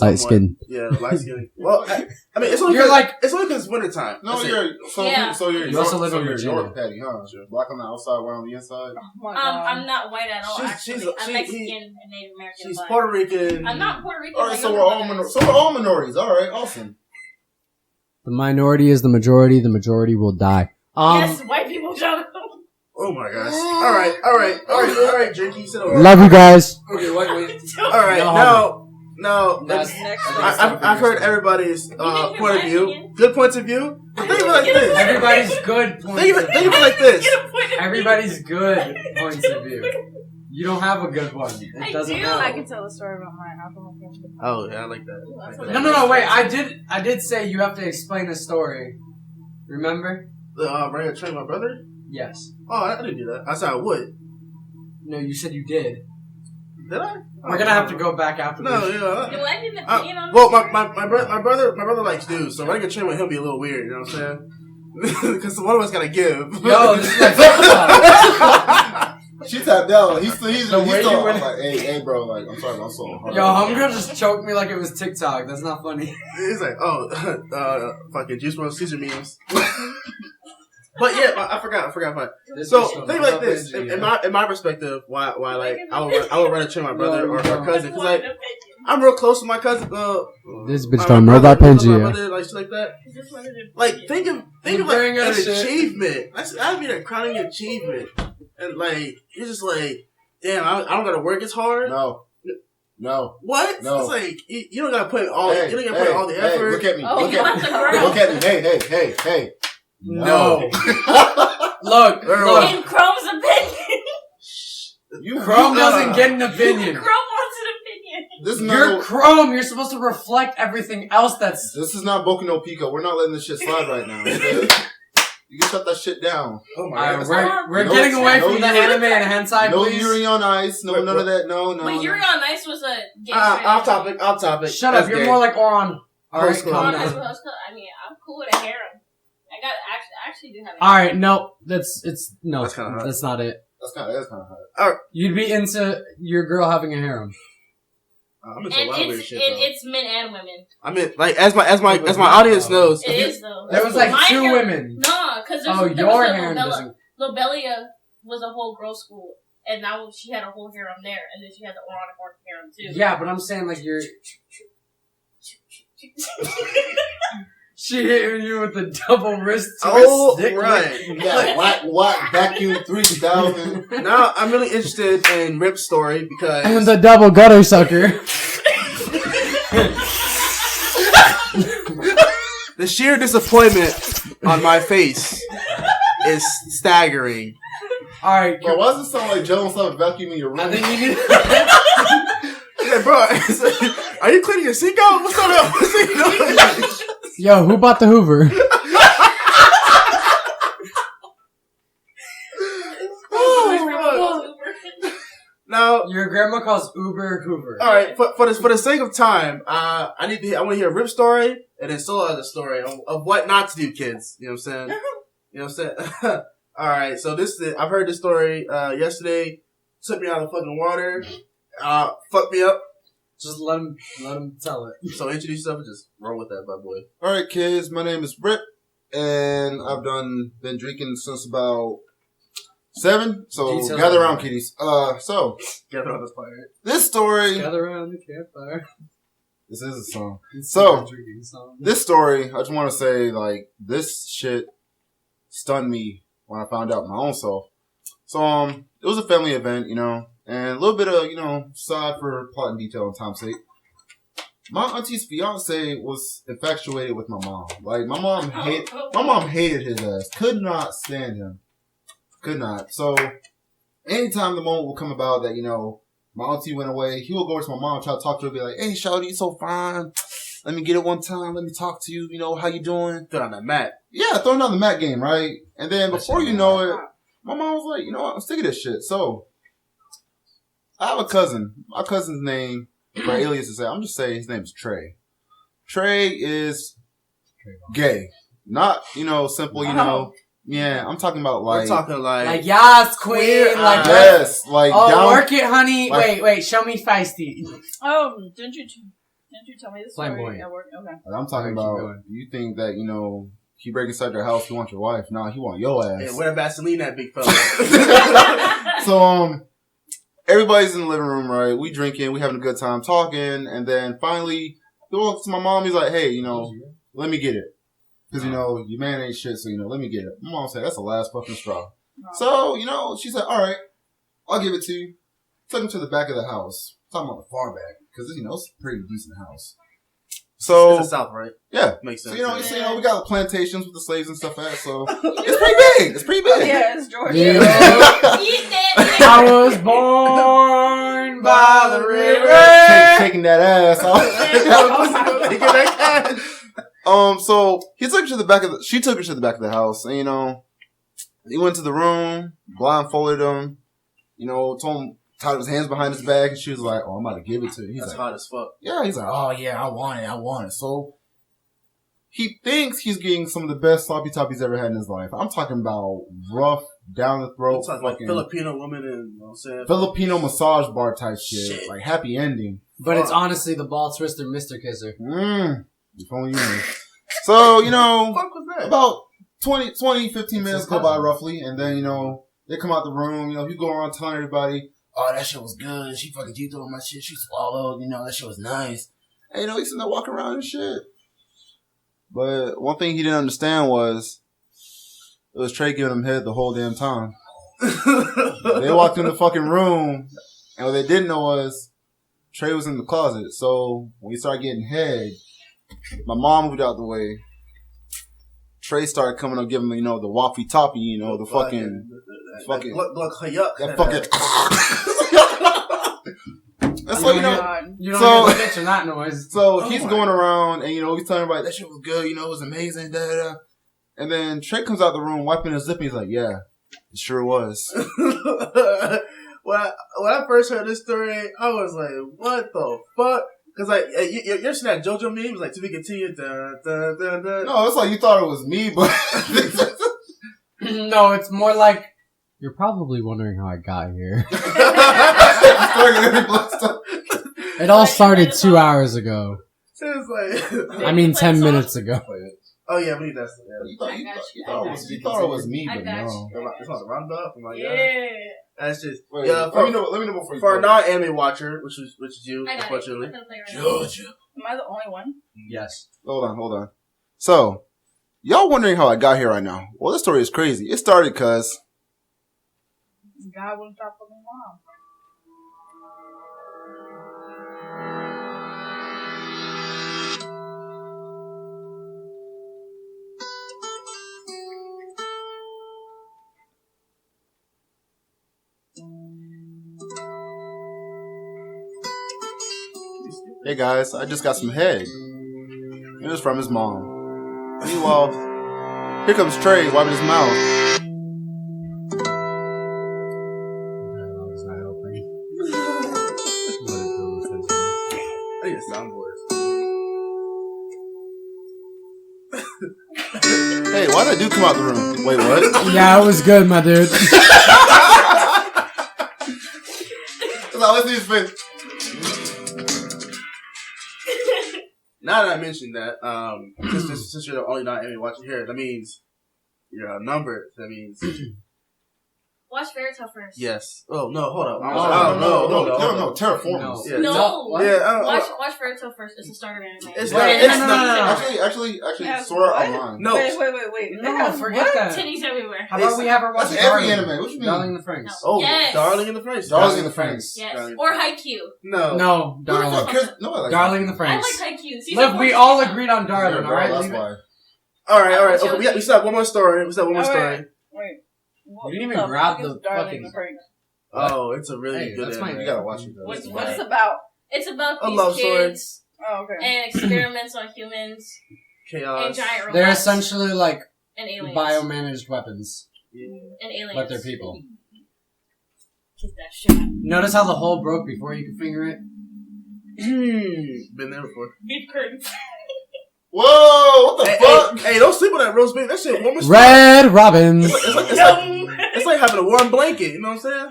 light Somewhat. skinned. Yeah, light skin. Well, I mean, it's only You're like- it's only because it's wintertime. No, That's it. you're Yeah. so you're You also York- live so in you're Virginia. York Patty, huh? Black on the outside, white on the inside. Oh my God. I'm not white at all. She's- Actually, she's- I'm she- Mexican he- and Native American. She's black. Puerto Rican. I'm not Puerto Rican. All right, like so your we're all mother is. minorities. All right, awesome. The minority is the majority. The majority will die. Yes, white people jump. Oh my gosh! All right, Jakey, sit over. Love you guys. Okay, wait. All right, no. That's Next. I've heard everybody's point of view. Mexican. Good points of view. But think of it like this. Everybody's good points. Think of it like this. Get a point of view. Everybody's good points of view. You don't have a good one. I It doesn't do. matter. I can tell a story about mine. I'll come up with it. Oh yeah, I like that. No. Wait. I did say you have to explain the story. Remember? Right, train my brother. Yes. Oh, I didn't do that. I said I would. No, you said you did. Did I? We're gonna have to go back after No, this. yeah. Do I need an opinion on Well, this? my brother likes dudes, so running a train with him be a little weird. You know what I'm saying? Because one of us gotta give. Yo, this is like She tapped out. He's The way still you went- like, hey, bro, like, I'm sorry, I'm so hard. Yo, homegirl just choked me like it was TikTok. That's not funny. He's like, fucking Juice WRLD Caesar memes. But yeah, I forgot. So think like this. In my perspective, why like I would rather train my brother or cousin, because like I'm real close to my cousin. This bitch my don't know brother, about my Pangea. brother, like shit like that. Like think of like Comparing an that shit. achievement. That'd be a crowning achievement, and like you're just like, damn, I don't gotta work as hard. No. What? No. It's like you don't gotta put all Hey, you don't gotta put all the hey, effort. look at me. Oh, look you at want me. the girl. Look at me. Hey. No. Look. In Chrome's opinion. Chrome doesn't get an opinion. Chrome wants an opinion. This is You're not. Chrome. You're supposed to reflect everything else that's. This is not Boku no Pico. We're not letting this shit slide right now. Okay? You can shut that shit down. Oh my god. We're No, getting away no from the Yuri- anime and hentai, No please. Yuri on Ice. No, Wait, none of that. No. But Yuri on Ice was a gay Off topic. Shut up. You're more like Oron. All right, Homeschool. calm I down. mean, I'm cool with a harem. I actually do have a All right, no, that's That's kinda hot. that's not it. That's kind of hard. You'd be into your girl having a harem. I'm into a And lot of weird shit. though. it's men and women. I mean, like as my audience knows, It is though. There was like My 2 harem- women. No, because there Oh, was your a harem doesn't. Lobelia was a whole girl school, and now she had a whole harem there, and then she had the Oronic harem too. Yeah, but I'm saying like you're. She hit you with the double wrist twist. oh dick right. Yeah, whack, vacuum 3000. Now I'm really interested in Rip's story because And the double gutter sucker. the sheer disappointment on my face is staggering. All right, Bro, why does it sound like Jones started vacuuming your room? I think you need. Yeah, bro, are you cleaning your sink out? What's going on? What's going on? Yo, who bought the Hoover? Oh, fuck. Now, Your grandma calls Uber Hoover. all right. For the sake of time, I want to hear Rip's story and then Sola's story of what not to do, kids. You know what I'm saying? You know what I'm saying? All right. So I've heard this story yesterday. Took me out of the fucking water. Fucked me up. Just let him tell it. So introduce yourself and just roll with that, bad boy. Alright, kids, my name is Rip, and I've been drinking since about 7, so Details gather are around, right. kiddies. So, Gather on this fire. this story, Gather around the campfire. this is a song. It's So, a drinking song. this story, I just want to say, like, this shit stunned me when I found out my own self. So, it was a family event, you know, and a little bit of, you know, side for plot and detail and time's sake. my auntie's fiance was infatuated with my mom. Like my mom hated his ass. Could not stand him. Could not. So anytime the moment will come about that, my auntie went away, he will go over to my mom and try to talk to her, be like, "Hey, shawty, you so fine. Let me get it one time. Let me talk to you. How you doing?" Throw on that mat. Yeah, throwing down the mat game, right? And then before you know it, my mom was like, "You know what? I'm sick of this shit." So I have a cousin. My cousin's name, for alias to say, I'm just saying his name is Trey. Trey is gay. Not, simple, Yeah, I'm talking about We're talking like yes, queen, like yes, like down, work it, honey. like- wait, show me feisty. Oh, didn't you tell me this story Flamboyant. at work? Okay. I'm talking Alright, keep about. going. You think that he break inside your house, he want your wife? Nah, he want your ass. Hey, wear Vaseline, that big fella. So everybody's in the living room, right? We drinking, we having a good time talking, and then finally he walks to my mom. He's like, "Hey, let me get it, because your man ain't shit, so let me get it." My mom said, "That's the last fucking straw." So she said, "All right, I'll give it to you." Took him to the back of the house. Talking about the far back, because it's a pretty decent house. So It's the South, right? yeah, Makes so sense. we got plantations with the slaves and stuff at, so it's pretty big. It's pretty big. Yeah, it's Georgia. Yeah. Eat that. I was born by the river. Taking that ass off. So she took her to the back of the house, and he went to the room, blindfolded him, told him, tied his hands behind his back, and she was like, "Oh, I'm about to give it to you." He's That's like, hot as fuck. "Yeah." He's like, "Oh yeah, I want it." So he thinks he's getting some of the best sloppy top he's ever had in his life. I'm talking about rough, down the throat, It's like Filipino woman and what I'm saying? Filipino massage bar type shit, like happy ending. But it's honestly the ball twister, Mr. Kisser. If only you knew. So, What the fuck was that? about 15 minutes go by roughly, and then, they come out the room, he go around telling everybody, "Oh, that shit was good. She fucking G through my shit. She swallowed, that shit was nice." And, he's sitting there walking around and shit. But one thing he didn't understand was, it was Trey giving him head the whole damn time. They walked in the fucking room, and what they didn't know was, Trey was in the closet. So, when he started getting head, my mom moved out the way. Trey started coming up, giving me, the waffy toppy, the fucking. That fucking. That's what, You don't So- hear the bitch or that noise. So he's going around, and, he's telling everybody, "That shit was good, it was amazing, da da da." And then Trey comes out the room, wiping his lip, and he's like, "Yeah, it sure was." when I first heard this story, I was like, "What the fuck?" Because you're seeing that JoJo memes, like to be continued. Dun, dun, dun, dun. No, it's like you thought it was me, but. No, it's more like You're probably wondering how I got here. It all started 2 hours ago. So it's like, I mean, 10 minutes ago. oh yeah, we need that. You thought it was me, I but got no. It's on the roundup. I'm like, Yeah. That's just Wait, yeah. let me know before you For a go. non-anime watcher, which is you, I got it. unfortunately. I'm gonna play right now. Georgia. Am I the only one? Yes. Hold on. So, y'all wondering how I got here right now? Well, this story is crazy. It started because God wouldn't stop fucking mom. hey guys, I just got some head. It was from his mom. Meanwhile, here comes Trey wiping his mouth. Dialogue's not opening. I need a soundboard. Hey, why'd that dude come out the room? Wait, what? Yeah, it was good, my dude. Let's see his face. Now that I mentioned that, since you're the only non-anime watcher here, that means you're outnumbered. That means Watch Fairy Tale first. Yes. Oh no, hold up. No, Terraformers. No. Yeah. No. Yeah. Watch Fairy Tale first. It's a starter anime. It's Wait, not. no, It's no, not. no, no. Actually, Yeah, Sword Art what? Online. No. Wait. No, forget that. Titties everywhere. How about we have her watch That's every Darling? anime. What you mean? Darling in the Franxx. Oh, Yes. Darling in the Franxx. Darling in the Franxx. Yes. Darling. Or Haikyuu. No. No, Who the fuck Darling. cares? Nobody likes Darling in the I Franxx. like Haikyuu. Season Look, 4 we just all came out. agreed on Darling, Darling, alright? that's Leave it. why. All right. Okay, we still have one more story. We still have one more Alright. story. Wait. You didn't even grab the Darling fucking- the Frank. Oh, it's a really Hey, good that's anime. my- You gotta watch it. Though. What's What's it it about? It's about A these love story. kids Oh, okay. and experiments on humans and Chaos. giant robots. They're essentially like and aliens. biomanaged weapons, And aliens. but they're people. Get that shit. Notice how the hole broke before you could finger it? Been there before. Beef curtains. Whoa! What the fuck? Hey, don't sleep on that roast beef. That shit warm as fuck. Red Robins. It's like having a warm blanket. You know what I'm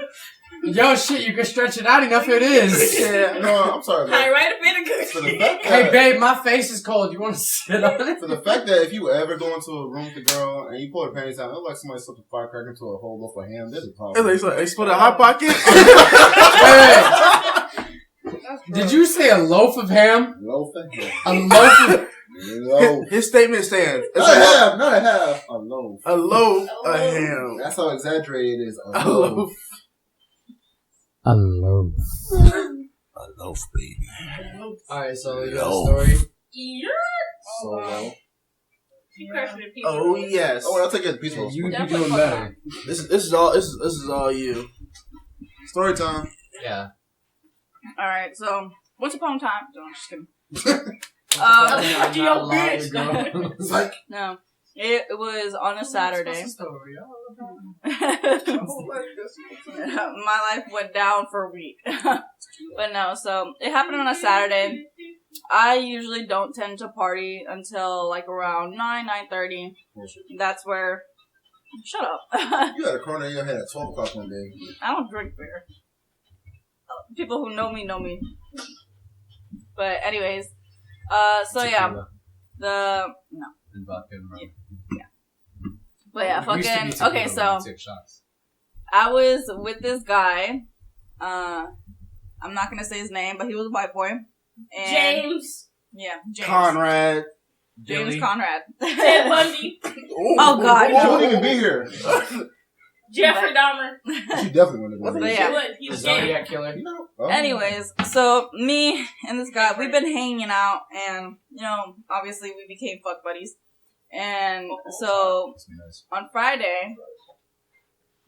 saying? Yo, shit, you can stretch it out enough, it is. Yeah. No, I'm sorry, I man. write a bit For of the cookie. fact Hey, that, babe, my face is cold. You want to sit on it? for the fact that if you ever go into a room with a girl and you pull her panties out, it looks like somebody slipped a firecracker into a whole loaf of ham. There's a problem. It's like, explode a hot pocket. Hey, did you say a loaf of ham? Loaf of ham. A loaf of... Loaf. His statement stands. It's Not a like half, not a half. A loaf. a loaf of ham. That's how exaggerated it is. A loaf. A loaf. A loaf, baby. Alright, so you got a story? Yeah. So low. You crushed it, pizza. Oh yes. Oh, I'll take it. Piece of You'd be Definitely doing fuck better. This is all you. Story time. Yeah. Alright, so, once upon a time. No, I'm just kidding. Not Yo, allowed bitch. to go. It's like, No. It was on a Saturday. My life went down for a week. But no, so it happened on a Saturday. I usually don't tend to party until like around 9:30. That's where... Shut up. you had a corner in your head at 12 o'clock one day. I don't drink beer. People who know me know me. But anyways, so yeah, no. And vodka and rum. But yeah, We used to be fucking together okay. when So we took shots. I was with this guy. I'm not gonna say his name, but he was a white boy. And James. Yeah, James. Conrad. James Billy. Conrad. Ted Bundy. Oh, God, You no. wouldn't even be here. Jeffrey Dahmer. You definitely wouldn't have been But here. yeah. He would. He The was gay. Zodiac Killer. You know? Oh. Anyways, so me and this guy, we've been hanging out, and you know, obviously we became fuck buddies. And so Must be nice. on Friday,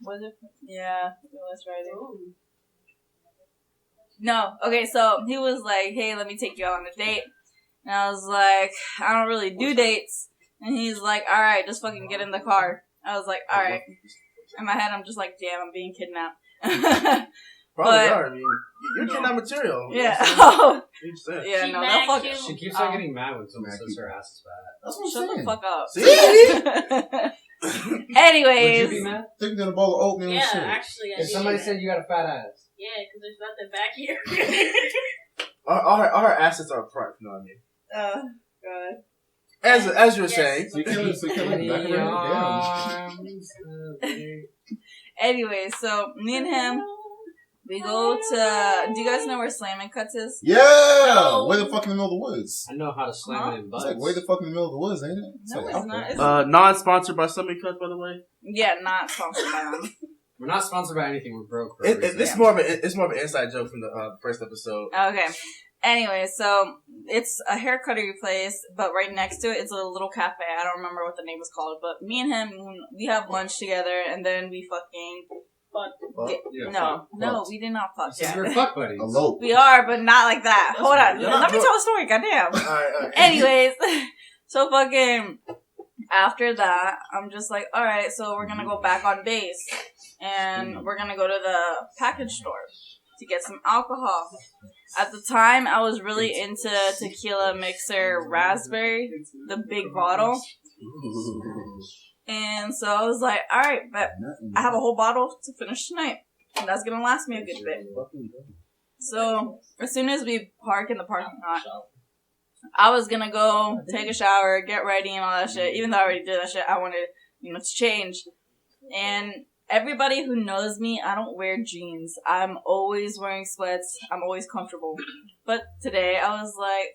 was it? Yeah, it was Friday. No, okay, so he was like, "Hey, let me take you out on a date," and I was like, "I don't really do dates," and he's like, "All right, just fucking get in the car." I was like, "All right." In my head, I'm just like, "Damn, I'm being kidnapped." Probably But- are. I mean, you're kidnapped material. Yeah. Oh, 100%. yeah. She No, mad that fuck. cute. She keeps on getting mad when someone says her ass is fat. That's what I'm Shut the saying. fuck up. See? Would you Anyways, be mad? Think that a bowl of oatmeal Yeah, and shit. actually, I If did. somebody said you got a fat ass. Yeah, because there's nothing back here. All her assets are front. You know what I mean? God. As you were Yes. saying. So you killing back In around? Damn. arms of- Anyways, so me and him, we go to. Do you guys know where Slam and Cuts is? Yeah! No. Way the fuck in the middle of the woods. I know how to slam it in It's butts. like way the fuck in the middle of the woods, ain't it? No, like it's out not. there. It's- Non-sponsored by Stomach Cut, by the way. Yeah, not sponsored by them. We're not sponsored by anything. We're broke for a reason. It's more of an inside joke from the first episode. Okay. Anyway, so it's a hair cuttery place, but right next to it, it's a little cafe. I don't remember what the name is called, but me and him, we have lunch together, and then we fucking. Yeah, No, no, fucked. we did not fuck Since yet. we're fuck buddies. A lope. We are, but not like that. Hold on. You're not Let me broke. tell the story, goddamn. Alright. Anyways, so fucking after that, I'm just like, all right, so we're gonna go back on base, and we're gonna go to the package store to get some alcohol. At the time, I was really into tequila mixer raspberry, the big bottle, and so I was like, all right, but I have a whole bottle to finish tonight, and that's gonna last me a good bit. So as soon as we park in the parking lot, I was gonna go take a shower, get ready, and all that shit. Even though I already did that shit, I wanted, to change. And everybody who knows me, I don't wear jeans. I'm always wearing sweats. I'm always comfortable. But today, I was like,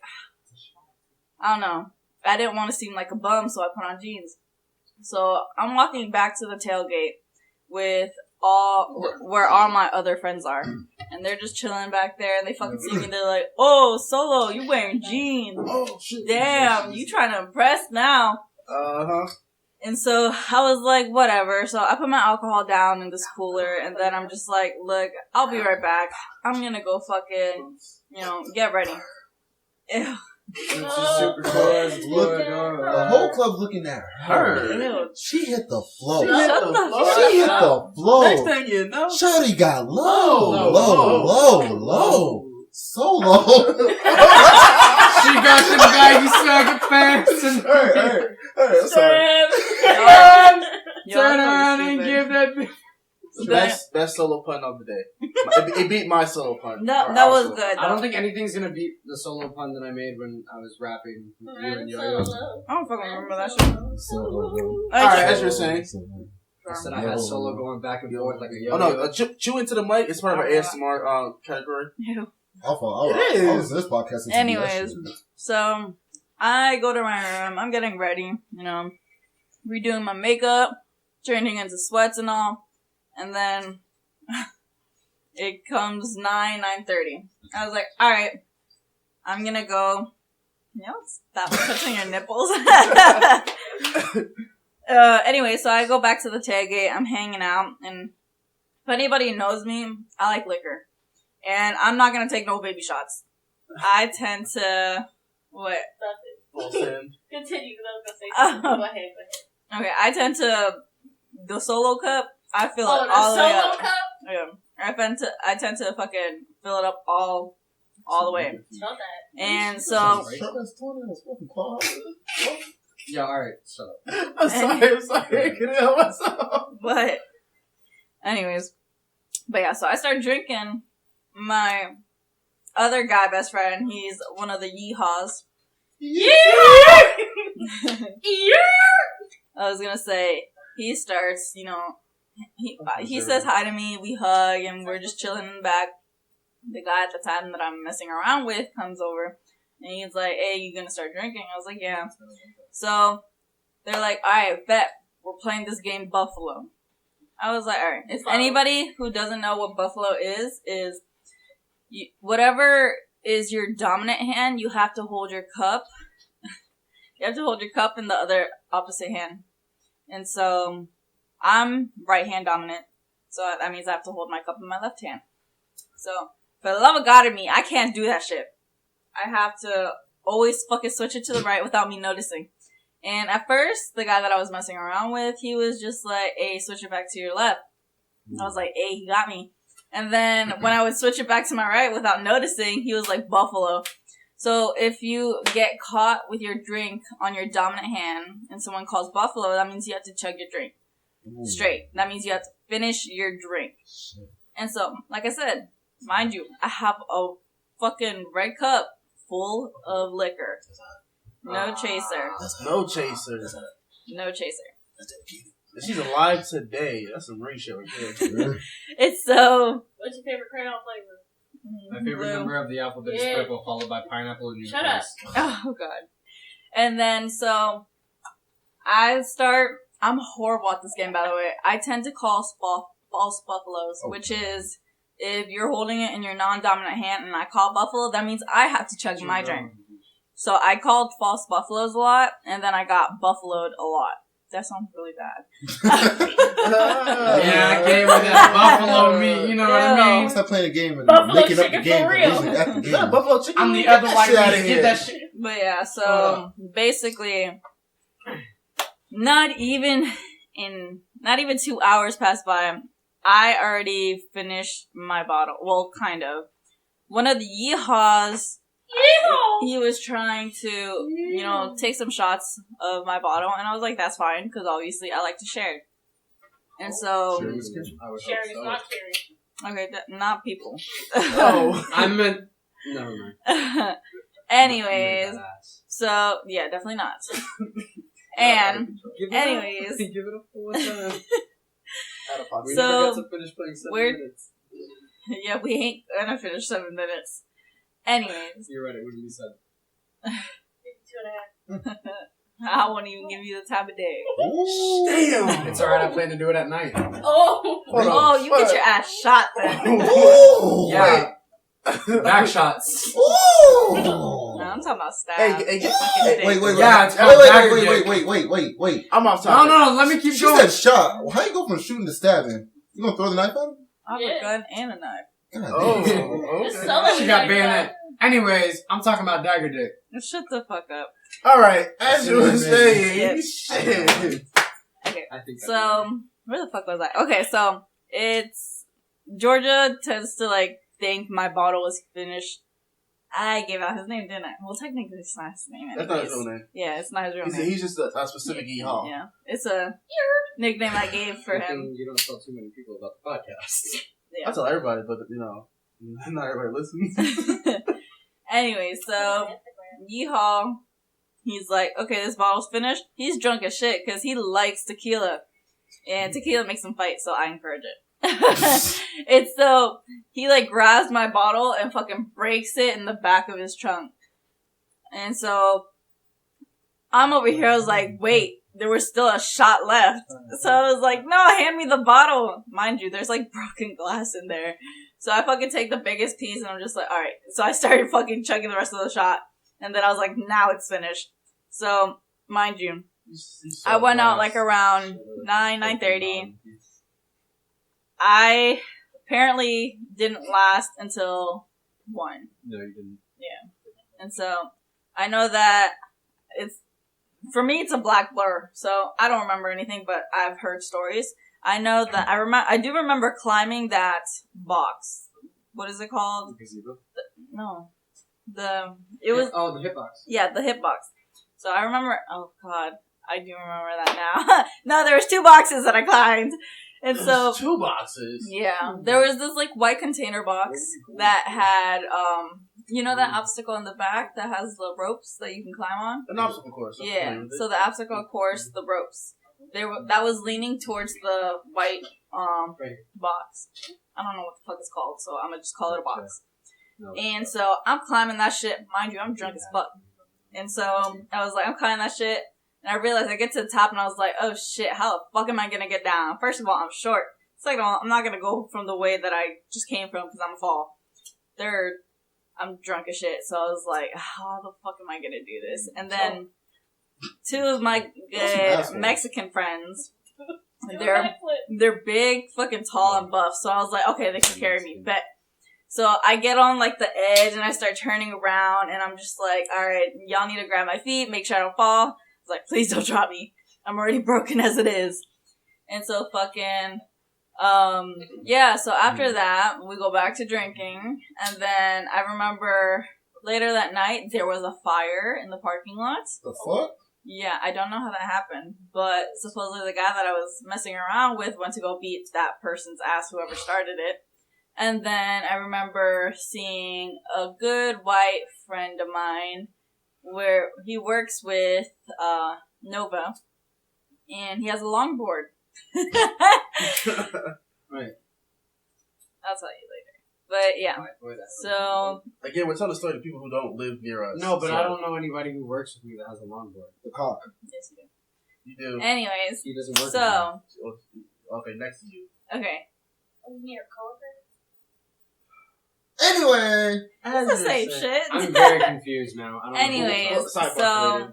I don't know. I didn't want to seem like a bum, so I put on jeans. So I'm walking back to the tailgate with where all my other friends are. And they're just chilling back there, and they fucking see me, they're like, oh, Solo, you wearing jeans. Oh, shit. Damn, you trying to impress now. Uh-huh. And so I was like, whatever. So I put my alcohol down in this cooler, and then I'm just like, look, I'll be right back. I'm gonna go fucking, get ready. Ew. Super close. The whole club's looking at her. Ew. She hit the floor. She hit the floor. She hit the floor. Next thing you know, Shawty got low. So low. She got some baggy sagging pants and Hey, I'm sorry. turn around and give that bitch. best solo pun of the day. It beat my solo pun. No, that was good. I don't think anything's gonna beat the solo pun that I made when I was rapping with you and Yo-Yo. I don't fucking remember that shit. Alright, as you're saying. I said I had solo going back and forth like a yo-yo. Oh no, chew into the mic. It's part of our ASMR category. Ew. I was this podcast. Anyways, so I go to my room. I'm getting ready, redoing my makeup, turning into sweats and all. And then it comes 9:30. I was like, alright, I'm gonna go. Stop touching your nipples. Anyway, so I go back to the tailgate. I'm hanging out. And if anybody knows me, I like liquor. And I'm not gonna take no baby shots. I tend to... What? Full send. Continue, because I was going to say something. Go ahead. Okay, I tend to... The solo cup, I fill Oh, it all the way solo up. cup? Yeah. I tend to fucking fill it up all the way. Know that. And so... Yeah, alright, shut up. I'm sorry. I couldn't help myself. But... Anyways. But yeah, so I started drinking. My other guy best friend, he's one of the yeehaws. Yeah! I was gonna say, he starts, he says hi to me, we hug, and we're just chilling in the back. The guy at the time that I'm messing around with comes over, and he's like, hey, you gonna start drinking? I was like, yeah. So, they're like, alright, bet, we're playing this game Buffalo. I was like, alright, if anybody who doesn't know what Buffalo is whatever is your dominant hand, you have to hold your cup. You have to hold your cup in the other opposite hand. And so, I'm right hand dominant. So that means I have to hold my cup in my left hand. So, for the love of God in me, I can't do that shit. I have to always fucking switch it to the right without me noticing. And at first, the guy that I was messing around with, he was just like, hey, switch it back to your left. I was like, hey, he got me. And then when I would switch it back to my right without noticing, he was like, Buffalo. So if you get caught with your drink on your dominant hand and someone calls Buffalo, that means you have to chug your drink straight. That means you have to finish your drink. And so, like I said, mind you, I have a fucking red cup full of liquor. No chaser. No chaser. No chaser. She's alive today. That's some ring shit right there. It's so... What's your favorite crayon flavor? My favorite number of the alphabet is purple, followed by pineapple and Shut up. Oh, God. And then, so, I'm horrible at this game, by the way. I tend to call false buffaloes, which is, if you're holding it in your non-dominant hand and I call buffalo, that means I have to chug my drink. So I called false buffaloes a lot, and then I got buffaloed a lot. That sounds really bad. Yeah, I gave her that buffalo meat, you know what I mean? Stop playing a game and Buffalo making up the chicken game. for real. At the game. Yeah, buffalo chicken. I'm the other white out meat. of Get here. that shit. But yeah, so basically, not even 2 hours passed by, I already finished my bottle. Well, kind of. One of the yeehaws, he was trying to, take some shots of my bottle, and I was like, that's fine, because obviously I like to share. And so... Sharing is not sharing. Okay, not people. Oh. I meant... Never mind. Anyways, so, yeah, definitely not. And, anyways... Give it up for one time. out of pocket. We So, never got to finish playing 7 we're- minutes. Yeah, we ain't gonna finish 7 minutes. Anyways, You're right, it wouldn't be 7. 52.5. I won't even give you the time of day. Damn. It's alright, I plan to do it at night. Oh! Hold on. Oh, you get your ass shot then. Ooh. Yeah. Back shots. Ooh. No, I'm talking about stab. Wait. Yeah, it's called dagger dick. Wait. I'm off No, topic. let me keep She going. said shot. Well, how you go from shooting to stabbing? You gonna throw the knife at him? I have a gun and a knife. God Oh, damn. Just okay. sell it. She got bayonet. Anyways, I'm talking about dagger dick. Shut the fuck up. All right, as you were saying, Yep. shit. Okay, I think so where the fuck was I? Okay, so it's Georgia tends to like think my bottle was finished. I gave out his name, didn't I? Well, technically it's not his name. That's not his anyways. real name. Yeah, it's not his real name. He's just a specific yeehaw. Yeah, it's a nickname I gave for him. You don't tell too many people about the podcast. I tell everybody, but not everybody listens. Anyway, so Yeehaw, he's like, okay, this bottle's finished. He's drunk as shit because he likes tequila, and tequila makes him fight, so I encourage it. It's so he like grabs my bottle and fucking breaks it in the back of his trunk, and so I'm over here. I was like, wait, there was still a shot left, so I was like, no, hand me the bottle. Mind you, there's like broken glass in there. So I fucking take the biggest piece and I'm just like, alright. So I started fucking chugging the rest of the shot. And then I was like, now it's finished. So, mind you, I went out like around 9:30. I apparently didn't last until 1. No, you didn't. And so, I know that for me it's a black blur. So, I don't remember anything, but I've heard stories. I know that I do remember climbing that box. What is it called? The gazebo? No. The hitbox. Yeah, the hip box. So I remember, oh god, I do remember that now. No, there was 2 boxes that I climbed. And so, 2 boxes. yeah, there was this like white container box that had, you know that obstacle in the back that has the ropes that you can climb on? An obstacle course. I'm Yeah, familiar with it. so the obstacle course, the ropes. That was leaning towards the white box. I don't know what the fuck it's called, so I'm gonna just call it a box. No. And so I'm climbing that shit. Mind you, I'm drunk as fuck. And so I was like, I'm climbing that shit, and I realized I get to the top, and I was like, oh shit, how the fuck am I gonna get down? First of all, I'm short. Second of all, I'm not gonna go from the way that I just came from because I'm a fall. Third, I'm drunk as shit, so I was like, how the fuck am I gonna do this? And then 2 of my Mexican friends, they're big, fucking tall and buff, so I was like, okay, they can carry me, bet. So I get on like the edge and I start turning around and I'm just like, alright, y'all need to grab my feet, make sure I don't fall. I was like, please don't drop me. I'm already broken as it is. And so fucking, yeah, so after that, we go back to drinking, and then I remember later that night, there was a fire in the parking lot. The fuck? Yeah, I don't know how that happened, but supposedly the guy that I was messing around with went to go beat that person's ass, whoever started it. And then I remember seeing a good white friend of mine where he works with Nova, and he has a longboard. Right. I'll tell you later. But yeah, so Again, we're telling the story to people who don't live near us. No, but so I don't know anybody who works with me that has a longboard. The cock. yes, you You do. do. Anyways, He doesn't work. so Okay, next to you. okay, Near coworker. Anyway. it's the same shit. I'm very confused now. I don't Anyways, know. so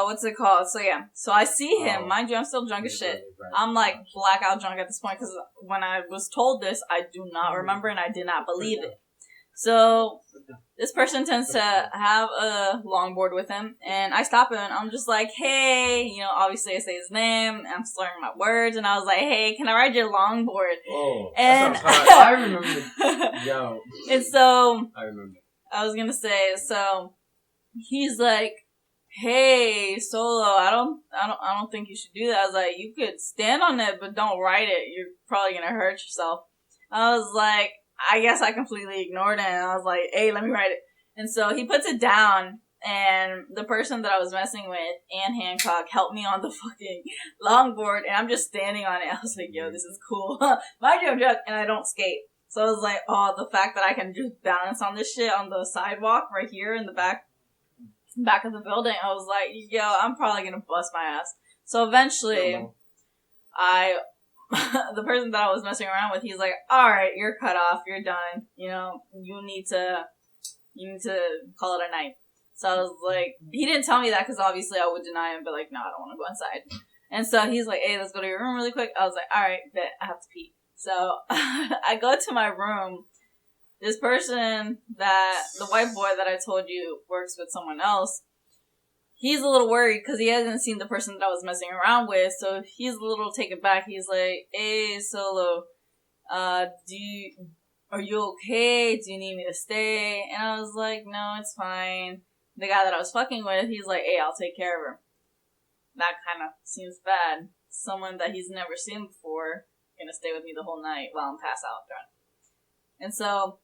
what's it called? So yeah, so I see him. Mind you, I'm still drunk as shit. I'm like blackout drunk at this point because when I was told this, I do not remember and I did not believe it. So this person tends to have a longboard with him, and I stop him and I'm just like, hey, you know, obviously I say his name, I'm slurring my words, and I was like, hey, can I ride your longboard? Oh, And that sounds hot. I remember. Yo, and so I remember. I was gonna say, so he's like, hey, Solo, I don't think you should do that. I was like, you could stand on it, but don't ride it. You're probably gonna hurt yourself. I was like, I guess I completely ignored it, and I was like, hey, let me ride it. And so he puts it down, And the person that I was messing with, Anne Hancock, helped me on the fucking longboard, and I'm just standing on it. I was like, yo, this is cool. Mind you, I'm drunk, and I don't skate. So I was like, oh, the fact that I can just balance on this shit on the sidewalk right here in the back of the building, I was like, yo, I'm probably gonna bust my ass. So eventually, the person that I was messing around with, he's like, alright, you're cut off, you're done, you need to call it a night. So I was like, he didn't tell me that because obviously I would deny him, but like, no, I don't want to go inside. And so he's like, hey, let's go to your room really quick. I was like, alright, bet, I have to pee. So I go to my room. This person the white boy that I told you works with someone else, he's a little worried because he hasn't seen the person that I was messing around with, so he's a little taken back. He's like, hey, Solo, are you okay? Do you need me to stay? And I was like, no, it's fine. The guy that I was fucking with, he's like, hey, I'll take care of her. That kind of seems bad. Someone that he's never seen before gonna stay with me the whole night while I'm passed out drunk. And so...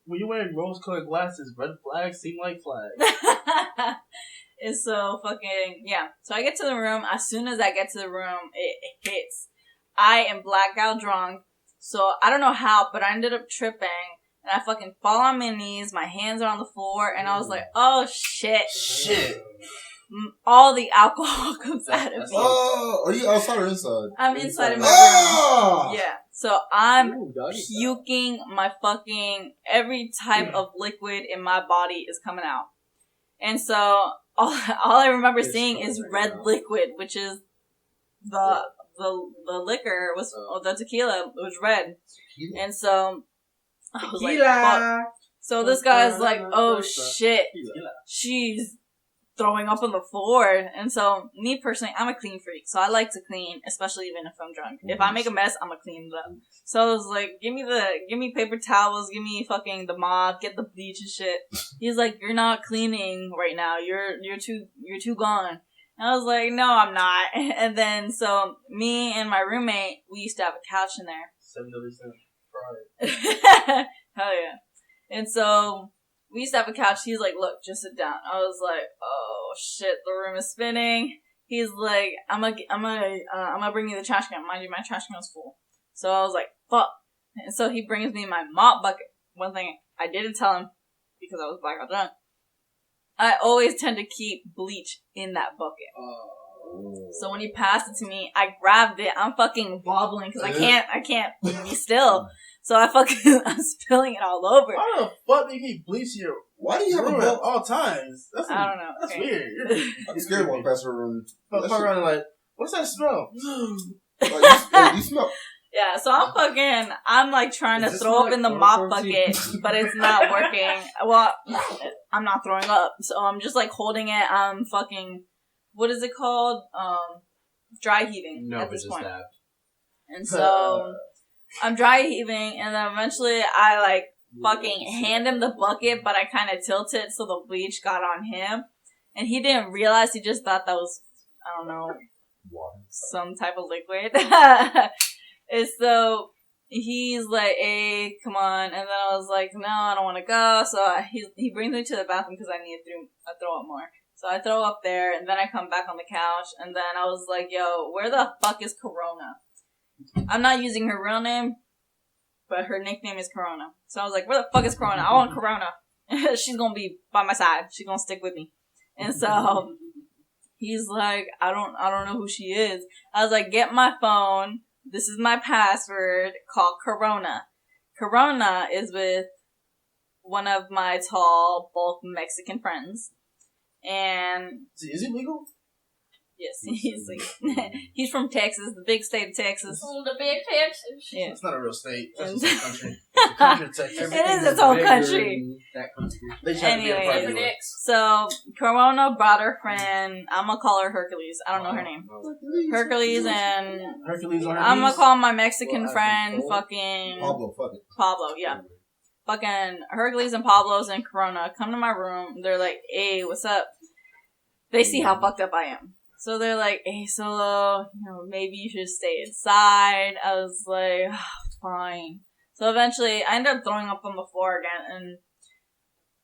when you're wearing rose-colored glasses, red flags seem like flags. And so fucking, yeah. So I get to the room. As soon as I get to the room, it hits. I am blackout drunk. So I don't know how, but I ended up tripping. And I fucking fall on my knees. My hands are on the floor. And I was like, oh shit. Shit. All the alcohol comes out of me. Oh, are you outside or inside? I'm inside of my room. Yeah. So I'm puking my fucking, every type of liquid in my body is coming out. And so all I remember seeing is red liquid, which is the liquor the tequila was red. And so I was like, fuck. So this guy's like, oh shit, she's throwing up on the floor. And so me personally, I'm a clean freak, so I like to clean, especially even if I'm drunk. If I make a mess, I'm gonna clean it up. So I was like, give me paper towels, give me fucking the mop, get the bleach and shit. He's like, you're not cleaning right now, you're too gone. And I was like, no, I'm not. And then so me and my roommate, we used to have a couch in there. 7% pride. Hell yeah. And so we used to have a couch. He's like, look, just sit down. I was like, oh shit, the room is spinning. He's like, I'm gonna bring you the trash can. Mind you, my trash can was full. So I was like, fuck. And so he brings me my mop bucket. One thing I didn't tell him, because I was blackout drunk, I always tend to keep bleach in that bucket. So when he passed it to me, I grabbed it. I'm fucking wobbling because I can't be still. So I'm spilling it all over. Why the fuck do you keep bleach here? Why do you have a at bowl? all times? I don't know. That's Okay. weird. I'm scared when I pass her room. Fuck around and like, what's that smell? Like, you smell. Yeah, so I'm like trying to throw up in the mop bucket, but it's not working. Well, I'm not throwing up, so I'm just like holding it. I'm fucking, what is it called? Dry heaving at this point. And so I'm dry heaving, and then eventually I like fucking hand him the bucket, but I kind of tilted so the bleach got on him, and he didn't realize. He just thought that was, I don't know, some type of liquid. And so he's like, hey, come on. And then I was like, no, I don't want to go. So he brings me to the bathroom because I need to throw up more. So I throw up there, and then I come back on the couch, and then I was like, yo, where the fuck is Corona? I'm not using her real name, but her nickname is Corona. So I was like, where the fuck is Corona? I want Corona. She's gonna be by my side. She's gonna stick with me. And so he's like, I don't know who she is. I was like, get my phone. This is my password. Call Corona. Corona is with one of my tall, bulk Mexican friends. And Is he legal? yes, he's from Texas, the big state of Texas. Oh, the big Texas. Yeah. It's not a real state. That's just a country. It's a country of Texas. It is its own country. That country. They try to be a Anyway. private Different one. dicks. So Corona brought her friend. I'm gonna call her Hercules. I don't know her name. Hercules and Hercules on her I'm gonna knees. call my Mexican friend fucking Pablo, fuck it. Pablo. Yeah. Fucking Hercules and Pablo's and Corona come to my room. They're like, hey, what's up? They see how fucked up I am. So they're like, hey, Solo, maybe you should stay inside. I was like, fine. So eventually, I ended up throwing up on the floor again, and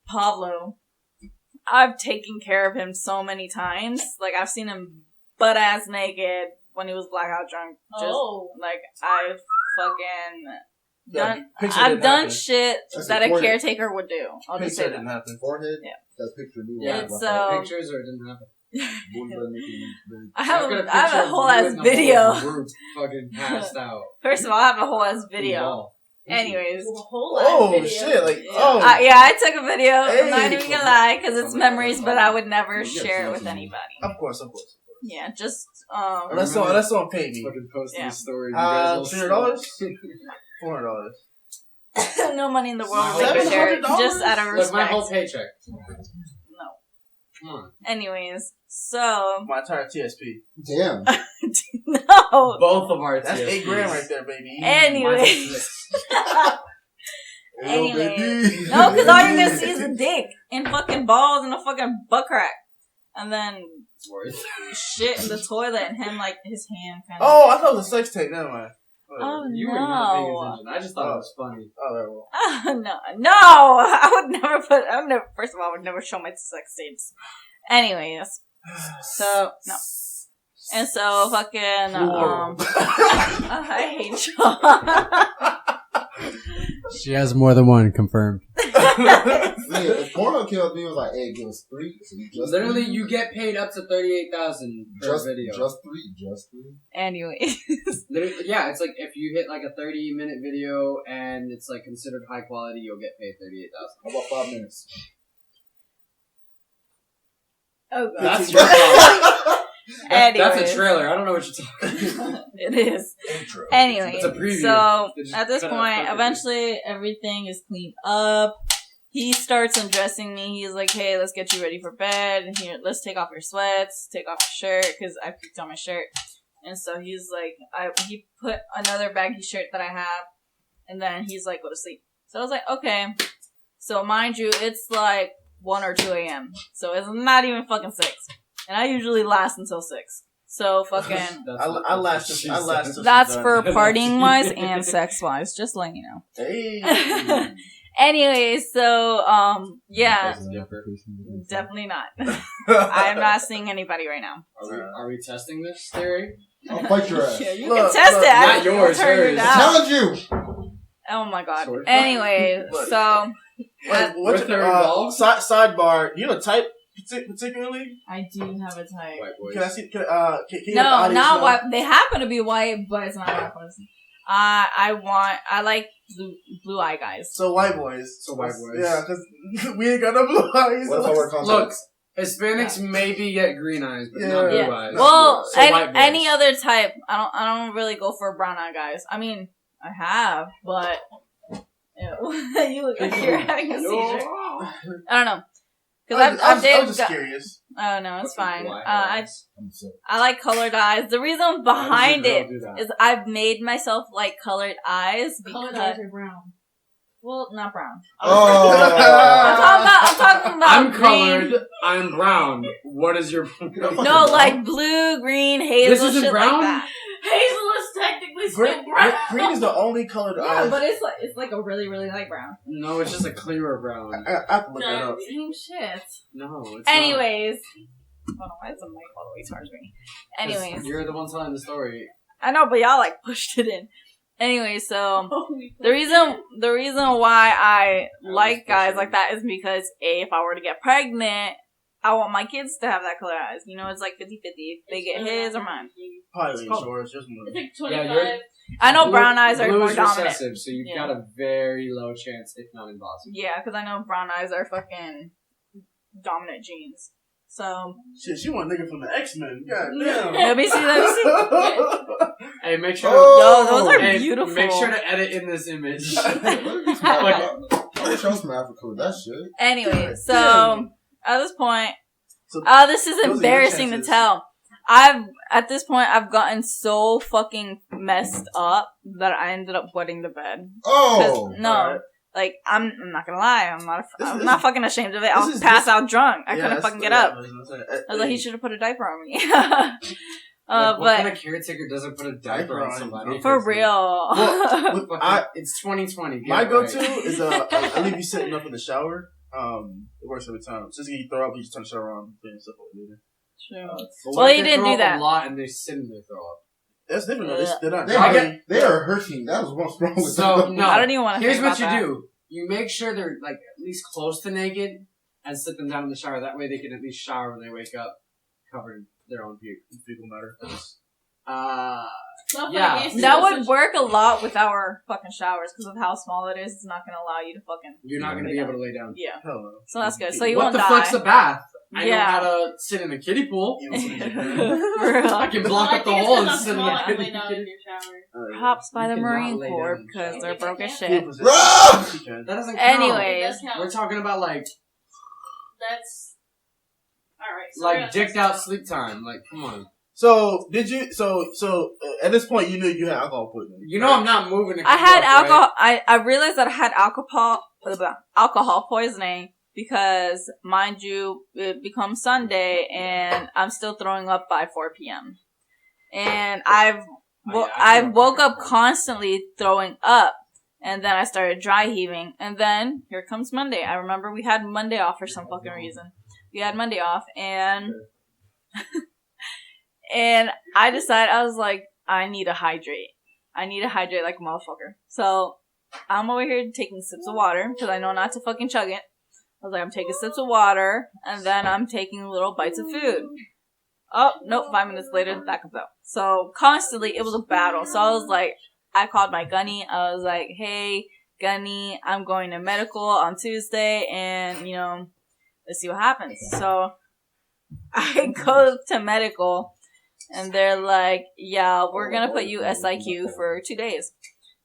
Pablo, I've taken care of him so many times. Like, I've seen him butt-ass naked when he was blackout drunk. Just, like, I've fucking I've done shit that a caretaker would do. I'll just say that. Didn't happen. Forehead? Yeah. That picture. Yeah, Pictures or it didn't happen? I have a whole ass video. Fucking passed out. First of all, I have a whole ass video. Anyways. Shit. Like, yeah, I took a video. I'm not even gonna lie, because it's memories, but I would never share it with anybody. Of course. Yeah, just, That's on pay me. Fucking posting the story. $300? $400. No money in the world will make share it, just out of respect. Like my whole paycheck. No. Come on. Anyways, so... My entire TSP. Damn. No! Both of our TSPs. That's $8 grand right there, baby. Anyways. Anyways. No, because all you're gonna see is a dick and fucking balls and a fucking butt crack. And then shit in the toilet and him, like, his hand kind of... Oh, I thought it was a sex tape. Never mind. Oh, you were not paying attention. I just thought it was funny. Oh, there we go. No, I would never first of all, I would never show my sex tapes. Anyways. So, no. And so, fucking, I hate y'all. She has more than one confirmed. If Porno killed me, was like, hey, give us 3. So Literally, you get paid up to $38,000 per video. Just 3. Anyway. Yeah, it's like if you hit like a 30-minute video and it's like considered high quality, you'll get paid $38,000. How about 5 minutes? Oh, God. That's your problem. Anyways. That's a trailer. I don't know what you're talking about. It is. Intro. Anyway, It's a preview. so at this point, eventually everything is cleaned up. He starts undressing me. He's like, hey, let's get you ready for bed. And here, let's take off your sweats, take off your shirt, because I picked on my shirt. And so he's like, he put another baggy shirt that I have, and then he's like, go to sleep. So I was like, okay. So mind you, it's like 1 or 2 a.m. So it's not even fucking 6. And I usually last until 6. So fucking... I last. That's for partying wise and sex wise, just letting you know. Hey. Anyway, so, yeah. Definitely not. I'm not seeing anybody right now. Are we testing this theory? I'll fight your ass. Yeah, you can test it. Not yours, hers. down. Challenge you! Oh my god. Anyway, so... What's sidebar, you know type particularly? I do have a type. White boys. Can I see? Can you No, let the not audience white. They happen to be white, but it's not white boys. I like blue eye guys. So white boys. White boys. Yeah, because we ain't got no blue eyes. What if I wear contacts? Look, Hispanics maybe get green eyes, but not blue eyes. Well, So white boys. any other type. I don't really go for brown eye guys. I mean, I have, but you look like you're having a seizure. I don't know. Because I've dated. I was just curious. Oh no, it's fine. I like colored eyes. The reason behind it is I've made myself like colored eyes because Colored eyes are brown. well, not brown. Oh. I'm talking about I'm green. colored. I'm brown. What is your No, like blue, green, hazel, This isn't shit brown? like that. Hazel is technically still brown. Green is the only colored Yeah, eye. but it's like a really light brown. No, it's just a clearer brown. I have to look that up. Same shit. No, it's Anyways, hold on, why is the mic all the way towards me? not. Anyways, You're the one telling the story. I know, but y'all like pushed it in. Anyway, so the reason why I like guys like that is because if I were to get pregnant, I want my kids to have that color eyes. You know, it's like 50-50. If they get his or mine. Probably insurance. Just It's like Yeah, 25. I know brown eyes are Blue more is dominant. recessive, so you've Yeah. got a very low chance, if not impossible. Yeah, because I know brown eyes are fucking dominant genes. So shit, she want a nigga from the X-Men. God damn. let me see. Hey, make sure. Yo, those are Hey, beautiful. Make sure to edit in this image. I wish I was from Africa with that shit. Anyway, so at this point, So, this is those are your embarrassing to chances. tell. At this point, I've gotten so fucking messed up that I ended up wetting the bed. Oh! No. Alright. Like, I'm not gonna lie, I'm This not fucking ashamed of it. this I'll is- pass out drunk. I Yeah, couldn't that's- fucking get yeah, up. I was like, he should have put a diaper on me. What but kind of caretaker doesn't put a diaper on somebody? for real. Well, It's 2020. my get it go-to right. is I leave you sitting up in the shower. works every time. Since you throw up, you just turn the shower on and stuff like that. True. But Well, what if he they didn't throw do up that. a lot and they sit and they throw up. That's different though. They're not. They are hurting. That was what's wrong with So them. no, I don't even want to here's think what about you that. do. You make sure they're like at least close to naked and sit them down in the shower. That way they can at least shower when they wake up covered in their own puke. Fecal matter. Yeah. That would work a lot with our fucking showers because of how small it is. It's not going to allow you to fucking. You're not going to be able to lay down. Yeah. Hell no. So that's good. So you What won't the die. fuck's a bath? I Yeah. know how to sit in a kiddie pool. For real. I can block up the hole and sit in a I lay kiddie down pool. in your shower. Props by You the cannot Marine lay Corps down in the because shower. they're broke as Full shit. position. Bro! You can. That doesn't count. It Anyways, does count. We're talking about like That's alright. dicked out sleep time. Like, come on. So did you? So at this point, you knew you had alcohol poisoning. You know I'm not moving. to I had come up, alcohol. I realized that I had alcohol poisoning because, mind you, it becomes Sunday and I'm still throwing up by 4 p.m. And I woke up constantly throwing up, and then I started dry heaving, and then here comes Monday. I remember we had Monday off for some fucking reason. We had Monday off, and and I decided, I was like, I need to hydrate. I need to hydrate like a motherfucker. So I'm over here taking sips of water because I know not to fucking chug it. I was like, I'm taking sips of water, and then I'm taking little bites of food. Oh, nope, 5 minutes later, that comes out. So constantly, it was a battle. So I was like, I called my gunny. I was like, hey, gunny, I'm going to medical on Tuesday, and, you know, let's see what happens. So I go to medical, and they're like, yeah, we're going to put you SIQ for 2 days.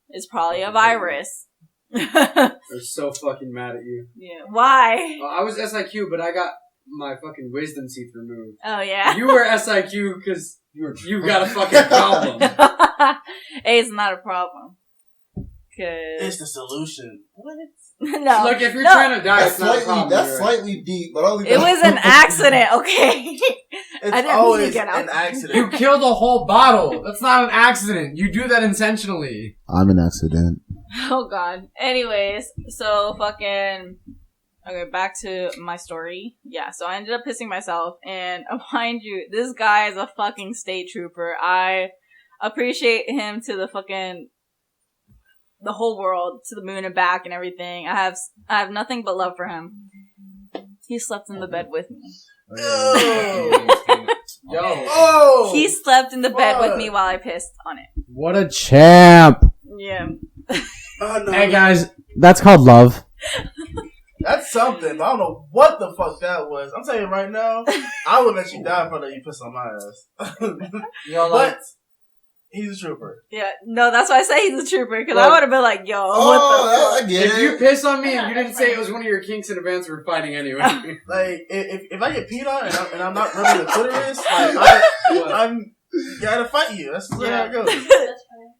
It's probably a virus. They're so fucking mad at you. Yeah. Why? Well, I was SIQ, but I got my fucking wisdom teeth removed. Oh, yeah. You were SIQ because you got a fucking problem. Hey, it's not a problem. It's the solution. What? No. Look, if you're No. trying to die, That's it's not a problem. that's you're right. slightly deep, but I'll leave It that was an accident, okay? It's I didn't mean to always get an out. You accident. killed a whole bottle. That's not an accident. You do that intentionally. I'm an accident. Oh, God. Anyways, so fucking... Okay, back to my story. Yeah, so I ended up pissing myself, and mind you, this guy is a fucking state trooper. I appreciate him to the whole world, to the moon and back and everything. I have nothing but love for him. He slept in the bed with me. Yo. Oh! He slept in the bed with me while I pissed on it. What a champ! Yeah. Oh, no. Hey guys, that's called love. That's something, but I don't know what the fuck that was. I'm telling you right now, I would let you die in front of you piss on my ass. Yo, like, But he's a trooper. Yeah, no, that's why I say he's a trooper, because I Well- would have been like, yo, Oh, what the I get if it. you piss on me and you didn't say it was one of your kinks in advance, we're fighting anyway. Like, if I get peed on and I'm not rubbing the clitoris, like, I'm gotta fight you. That's the way Yeah. it goes. That's fine.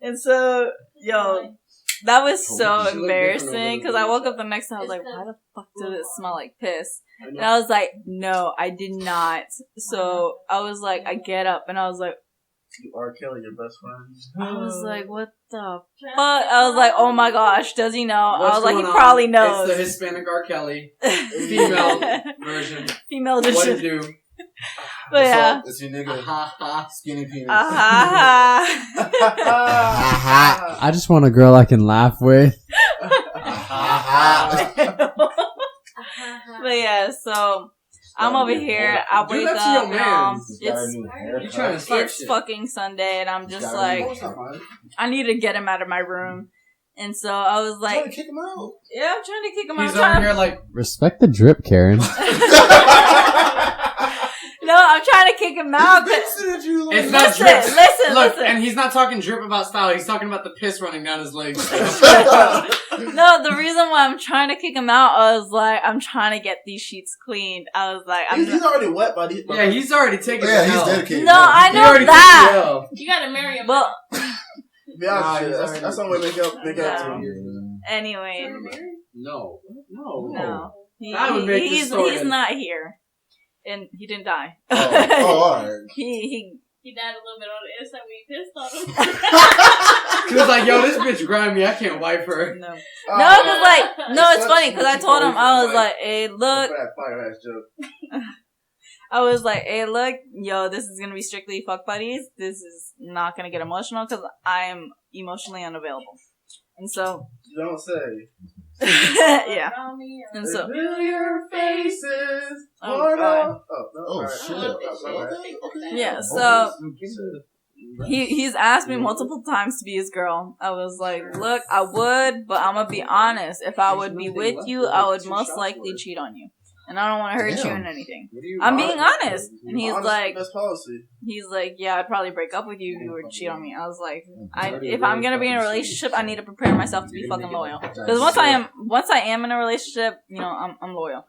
And so, yo, that was so She looked different embarrassing, over because the I picture. woke up the next day, I was like, why the fuck did it smell like piss? And I was like, no, I did not. So I was like, I get up, and I was like, You are Kelly, your best friend. I was like, what the fuck? I was like, oh my gosh, does he know? What's I was like, he going on? probably knows. It's the Hispanic R. Kelly female version. Female What edition. it do? But yeah. It's your nigga. Ha Skinny penis. I just want a girl I can laugh with. But yeah, so I'm over here. I Do wake that to your up. mans. You trying to start It's shit. fucking Sunday, and I'm just like, I need to get him out of my room. And so I was Trying to like, kick him out. yeah, I'm trying to kick him out. He's I'm trying over here like, Respect the drip, Karen. No, I'm trying to kick him out. it's not Listen, drip. listen, Look, listen. and he's not talking drip about style. He's talking about the piss running down his legs. No, the reason why I'm trying to kick him out, I was like, I'm trying to get these sheets cleaned. I was like, He's already wet, buddy. Yeah, he's already taken Yeah, the he's L. dedicated. No, I He know already that. took the L. You gotta marry him. Well, Be honest Nah, with you, he's that's already- that's the only way to make up to No. you. anyway, No. no. That would make the story he's end. not here. And he didn't die. Oh, alright. he He died a little bit on the inside when you pissed on him. He was like, yo, this bitch grimy. I can't wipe her. No, cause like, no, it's funny because I told him I was like, hey, look. Fire ass joke. I was like, hey, look, yo, this is gonna be strictly fuck buddies. This is not gonna get emotional because I am emotionally unavailable. And so, You don't say. yeah. And so, Familiar faces. Oh, God. Oh, shit. Okay. Yeah, so he's asked me multiple times to be his girl. I was like, look, I would, but I'm gonna be honest. If I would be with you, I would most likely cheat on you. And I don't want to hurt you in anything. I'm being honest. And he's like, Best policy. he's like, yeah, I'd probably break up with you if you would cheat on me. I was like, if I'm gonna be in a relationship, I need to prepare myself to be fucking loyal. Because once I am in a relationship, you know, I'm loyal.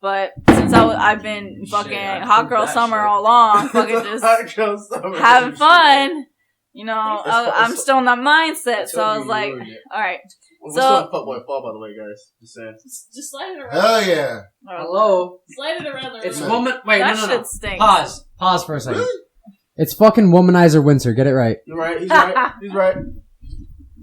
But since I've been fucking hot girl summer all along, fucking just having fun, you know, I'm still in that mindset. So I was like, all right. We're So- still on Fuckboy Fall, by the way, guys. Just saying. Just slide it around. Hell yeah. Hello. Slide it around the It's room. woman. Wait, That no. shit stinks. Pause for a second. It's fucking Womanizer Winter. Get it right. You're right. He's right. He's right.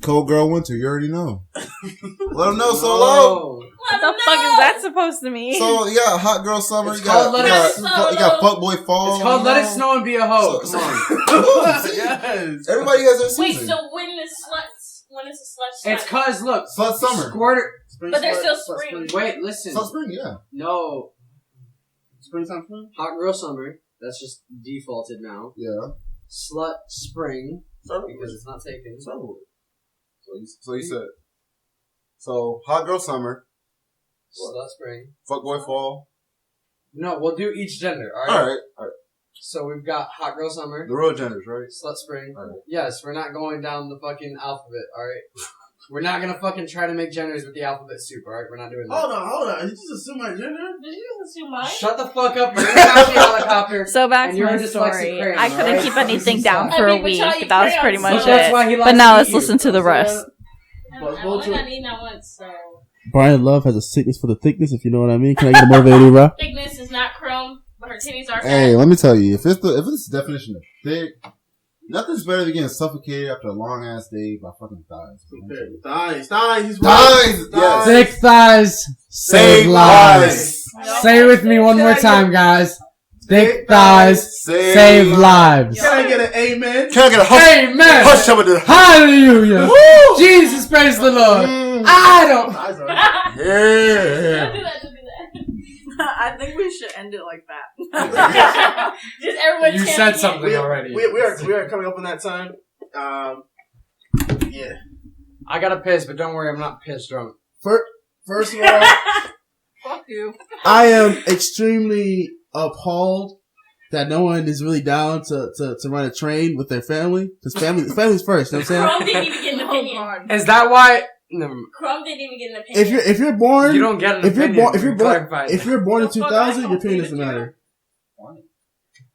Cold Girl Winter, you already know. Let them know, Solo. Oh. What the fuck is that supposed to mean? So, you got Hot Girl Summer, It's you got, called you Let got Fuckboy Fall. It's called you Let know? It Snow and Be a Hoe. So- Come on. Yes. Everybody has their Wait, season. so when is the slut? It's cause look, Slut Summer. Squirter. But there's still spring. Wait, listen. Slut Spring, yeah. No, Springtime spring? Hot Girl Summer. That's just defaulted now. Yeah. Slut Spring Summer. because it's not taken. So you said. So, Hot Girl Summer, Slut Spring. Fuckboy Fall. No, we'll do each gender. All right. Alright. So we've got Hot Girl Summer, The real genders, right? Slut Spring. All right. Yes, we're not going down the fucking alphabet. All right. We're not gonna fucking try to make genders with the alphabet soup. All right, we're not doing that. Hold on. You just assume my gender? Did you just assume mine? Shut the fuck up! You're a helicopter. So back And to you're my a dyslexic story. crayon, I couldn't alright? keep anything down I for a mean, but week. y'all eat That was crayons, pretty so much that's it. why he likes But to now eat let's you. listen to the rest. I only got eaten that once, so. Bryan Love has a sickness for the thickness, if you know what I mean. Can I get a motivator, bro? Thickness is not chrome, but her titties are Hey, fat. let me tell you, if it's the definition of thick, nothing's better than getting suffocated after a long ass day by fucking thighs. Thighs. He's right. Thighs! Yes. Thick thighs save lives. Say it with me one more time, guys. Thick thighs save lives. Can I get an amen? Can I get a hush? Amen. Hush some of the. Hallelujah. Jesus, praise the Lord. I don't. Yeah. Don't do that. I think we should end it like that. Just everyone You chanting said it. something already. We are coming up on that time. Yeah. I gotta piss, but don't worry, I'm not piss drunk. First of all, Fuck you. I am extremely appalled that no one is really down to run a train with their family. Because family's first, you know what I'm Crumb didn't even get an Oh, opinion. God. Is that why? Never mind. Crumb didn't even get an saying? opinion. If you're born, You don't get an if you're opinion. born, if you're born, Clarify if that. you're born in The fuck, 2000, I your opinion don't doesn't believe matter.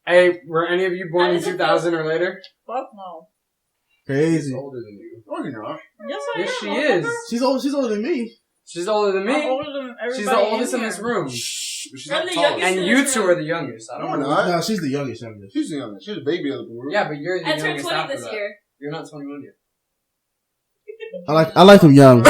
Hey, were any of you born in How does it 2000 or later? Fuck no. She's Crazy. older than you. No, you're not. Yes, I Yes, am. she motherfucker. is. She's older than me. She's older than I'm me. older than everybody. She's the oldest in here. this room. Shh. She's I'm not the tall. youngest. And you two are the youngest. I No, don't we're know. not. No, she's the youngest. She's the youngest. She's a baby of the group. Yeah, but you're the I turned youngest 20 after this that. year. You're not 21 yet. I like them young.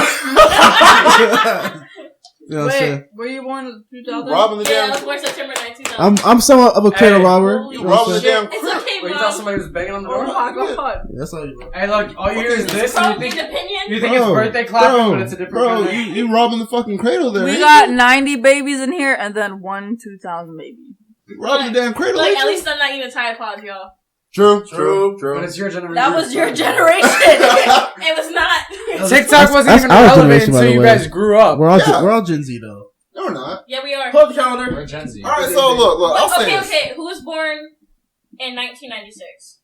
You know what I'm saying? Wait, were you born in 2000? Robbing the Yeah, I damn. was born September 9, 2000. I'm somewhat of a cradle Hey. robber. Holy You know what I'm robbing the saying? damn It's crib. okay, Wait, you thought Mom. somebody was banging on the Oh door? my god. Yeah, that's all you. Hey, look, all you hear is this, and Crumb you get think an opinion? you think it's birthday clapping, but it's a different Bro, kind. you robbing the fucking cradle there. We ain't got you? 90 babies in here and then 1 2000 baby. You robbing the damn cradle. Like, ain't at you? least I'm not eating Tide Pods, y'all. True. But it's your generation. That was your generation. It was not. TikTok wasn't that's even our relevant generation, by until the you way. guys grew up. We're all Yeah. we're all Gen Z though. No, we're not. Yeah, we are. Pull up the calendar. We're Gen Z. Alright, so look, I'll say this. Okay. Who was born in 1996?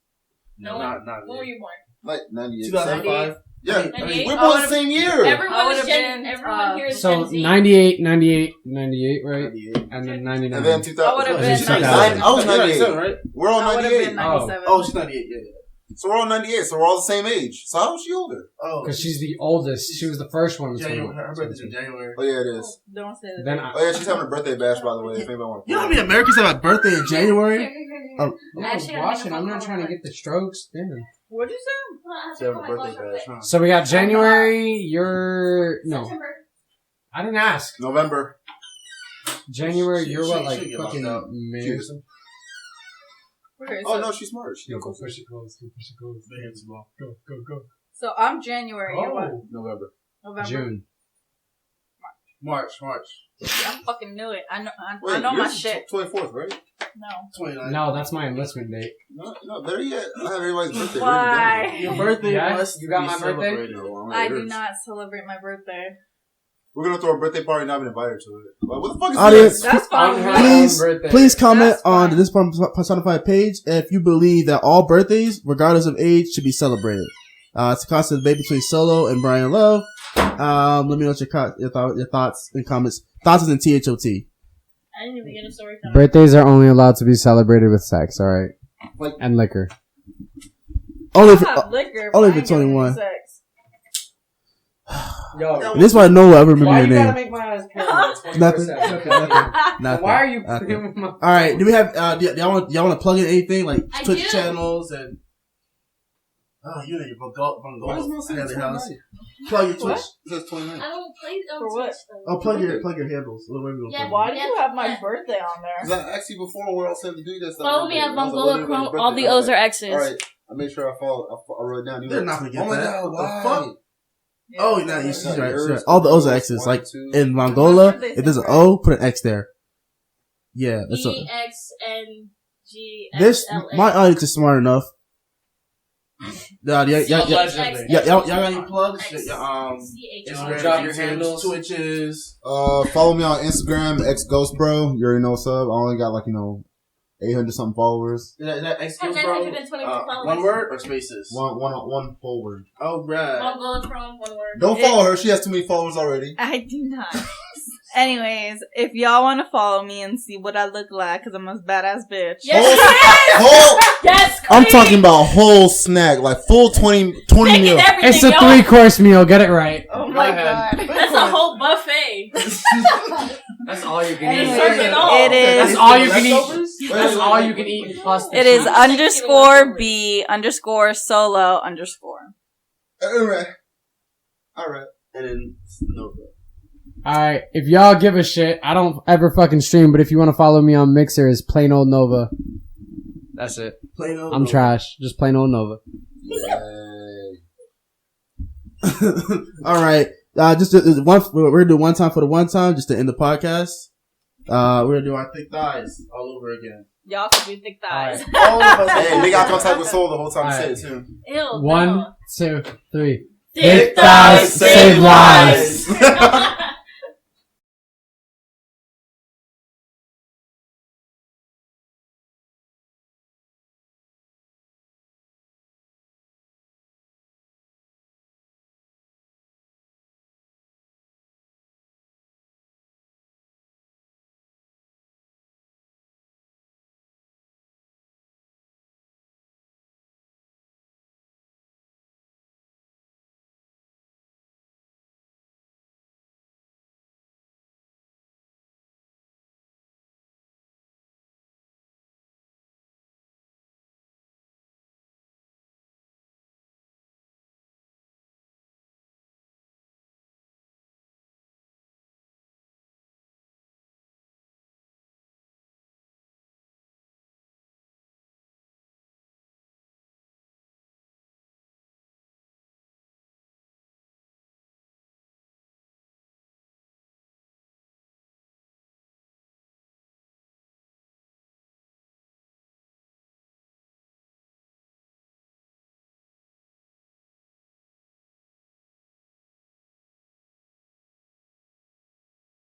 No one. Not When were you born? Like 98. 2005. Yeah. 98? We're born the same year. Everyone is would've Gen. been, Everyone here is So Gen Z. 98, 98, right? 98. And then 99. And then I 2000. would've been She's 97. I was 98. right? We're all I would have 98. been 97. Oh, she's 98. Yeah. So we're all 98. So we're all the same age. So how is she older? Oh, Because she's the oldest. She was the first one. January. Her birthday's in January. Oh yeah, it is. Don't say that. Then Oh yeah, she's having a birthday bash by the way. If anybody wants. You know how many Americans have a birthday in January? Oh, I'm watching. I'm not trying to get the strokes. Damn. What'd you say? She have a birthday bash, huh? So we got January. You're no. September. I didn't ask. November. January. You're what? Like she get locked fucking out. May or something. Okay, Oh so, no, she's smart. Yo, go push it close. Go push it close. Go. so I'm January. You're what? November. November. June. March. I fucking knew it. I know Wait, my yours is shit. 24th, right? No. 29. No, that's my enlistment date. No, better yet. I have everybody's birthday. Why? Your birthday Yeah, must you got be my birthday? celebrated. I do not celebrate my birthday. We're gonna throw a birthday party and not even invite her to it. Like, what the fuck is Audience, this? That's fine. On her with me. own Please, birthday. please comment That's on the fine. Disappointment Personified page if you believe that all birthdays, regardless of age, should be celebrated. It's a constant debate between Solo and Bryan Love. Let me know what your thoughts and comments. Thoughts is in THOT. I didn't even get a story time. Birthdays are only allowed to be celebrated with sex. All right, Like- and liquor. Only I'll for, have liquor, only but for I ain't getting 21. sex. Yo, this is why no one will ever remember why your you gotta name. make my eyes pale? Nothing. 24/7? Nothing. Why are you Nothing. playing with my... All right. Do we have? Do y'all want to plug in anything like I Twitch do. channels and? Oh, you know your Why is my Bungo saying house. 29? Plug your Twitch. What? It says 29. I don't play on For what? Twitch though. Oh, plug your handles. Yeah, Why do you have my birthday on Because there? I asked you before where else to do this. Follow me at Mongola Chrome. All the O's are X's. All right, I made sure I follow. I wrote it down. You They're were- not gonna get Oh my that. god, What the why? fuck? Oh, no, she's Yeah, right. yours, She's right. All the O's are X's. one, Like two. in Mongola, My birthday's if there's an in O, put an X there. Yeah, that's what. EXNG. This my audience is smart enough. Y'all Allegedly. got any plugs? Instagram, Drop your YouTubes, handles. Twitches. Follow me on Instagram, xghostbro. You already know sub. I only got 800 something followers. Is that X And bro? 922 followers. One word or spaces? One whole word. Oh, right. Mongola Chrome, one word. Don't follow her. She has too many followers already. I do not. Anyways, if y'all want to follow me and see what I look like, because I'm a badass bitch. Yes, Whole, yes, I'm queen. talking about whole snack, like full 20 Taking meal. everything, It's a yo. 3-course meal. Get it right. Oh my ahead. god. That's a whole buffet. That's all you can Anyways, eat. Serve it all. it That's is. all you can eat. Leftovers? That's all you can eat. Plus the It is cheese. _B_solo_. Alright. And then Nova. Alright, if y'all give a shit, I don't ever fucking stream, but if you want to follow me on Mixer, it's plain old Nova. That's it. Plain old I'm Nova. trash. Just plain old Nova. Yay. All right. Just we're gonna do one time for the one time, just to end the podcast. We're gonna do our thick thighs all over again. Y'all can do thick thighs. All of us. Hey, they got contact with Soul the whole time. Alright. Say it too. Ew. 1, 2, 3. Thick thighs save lives.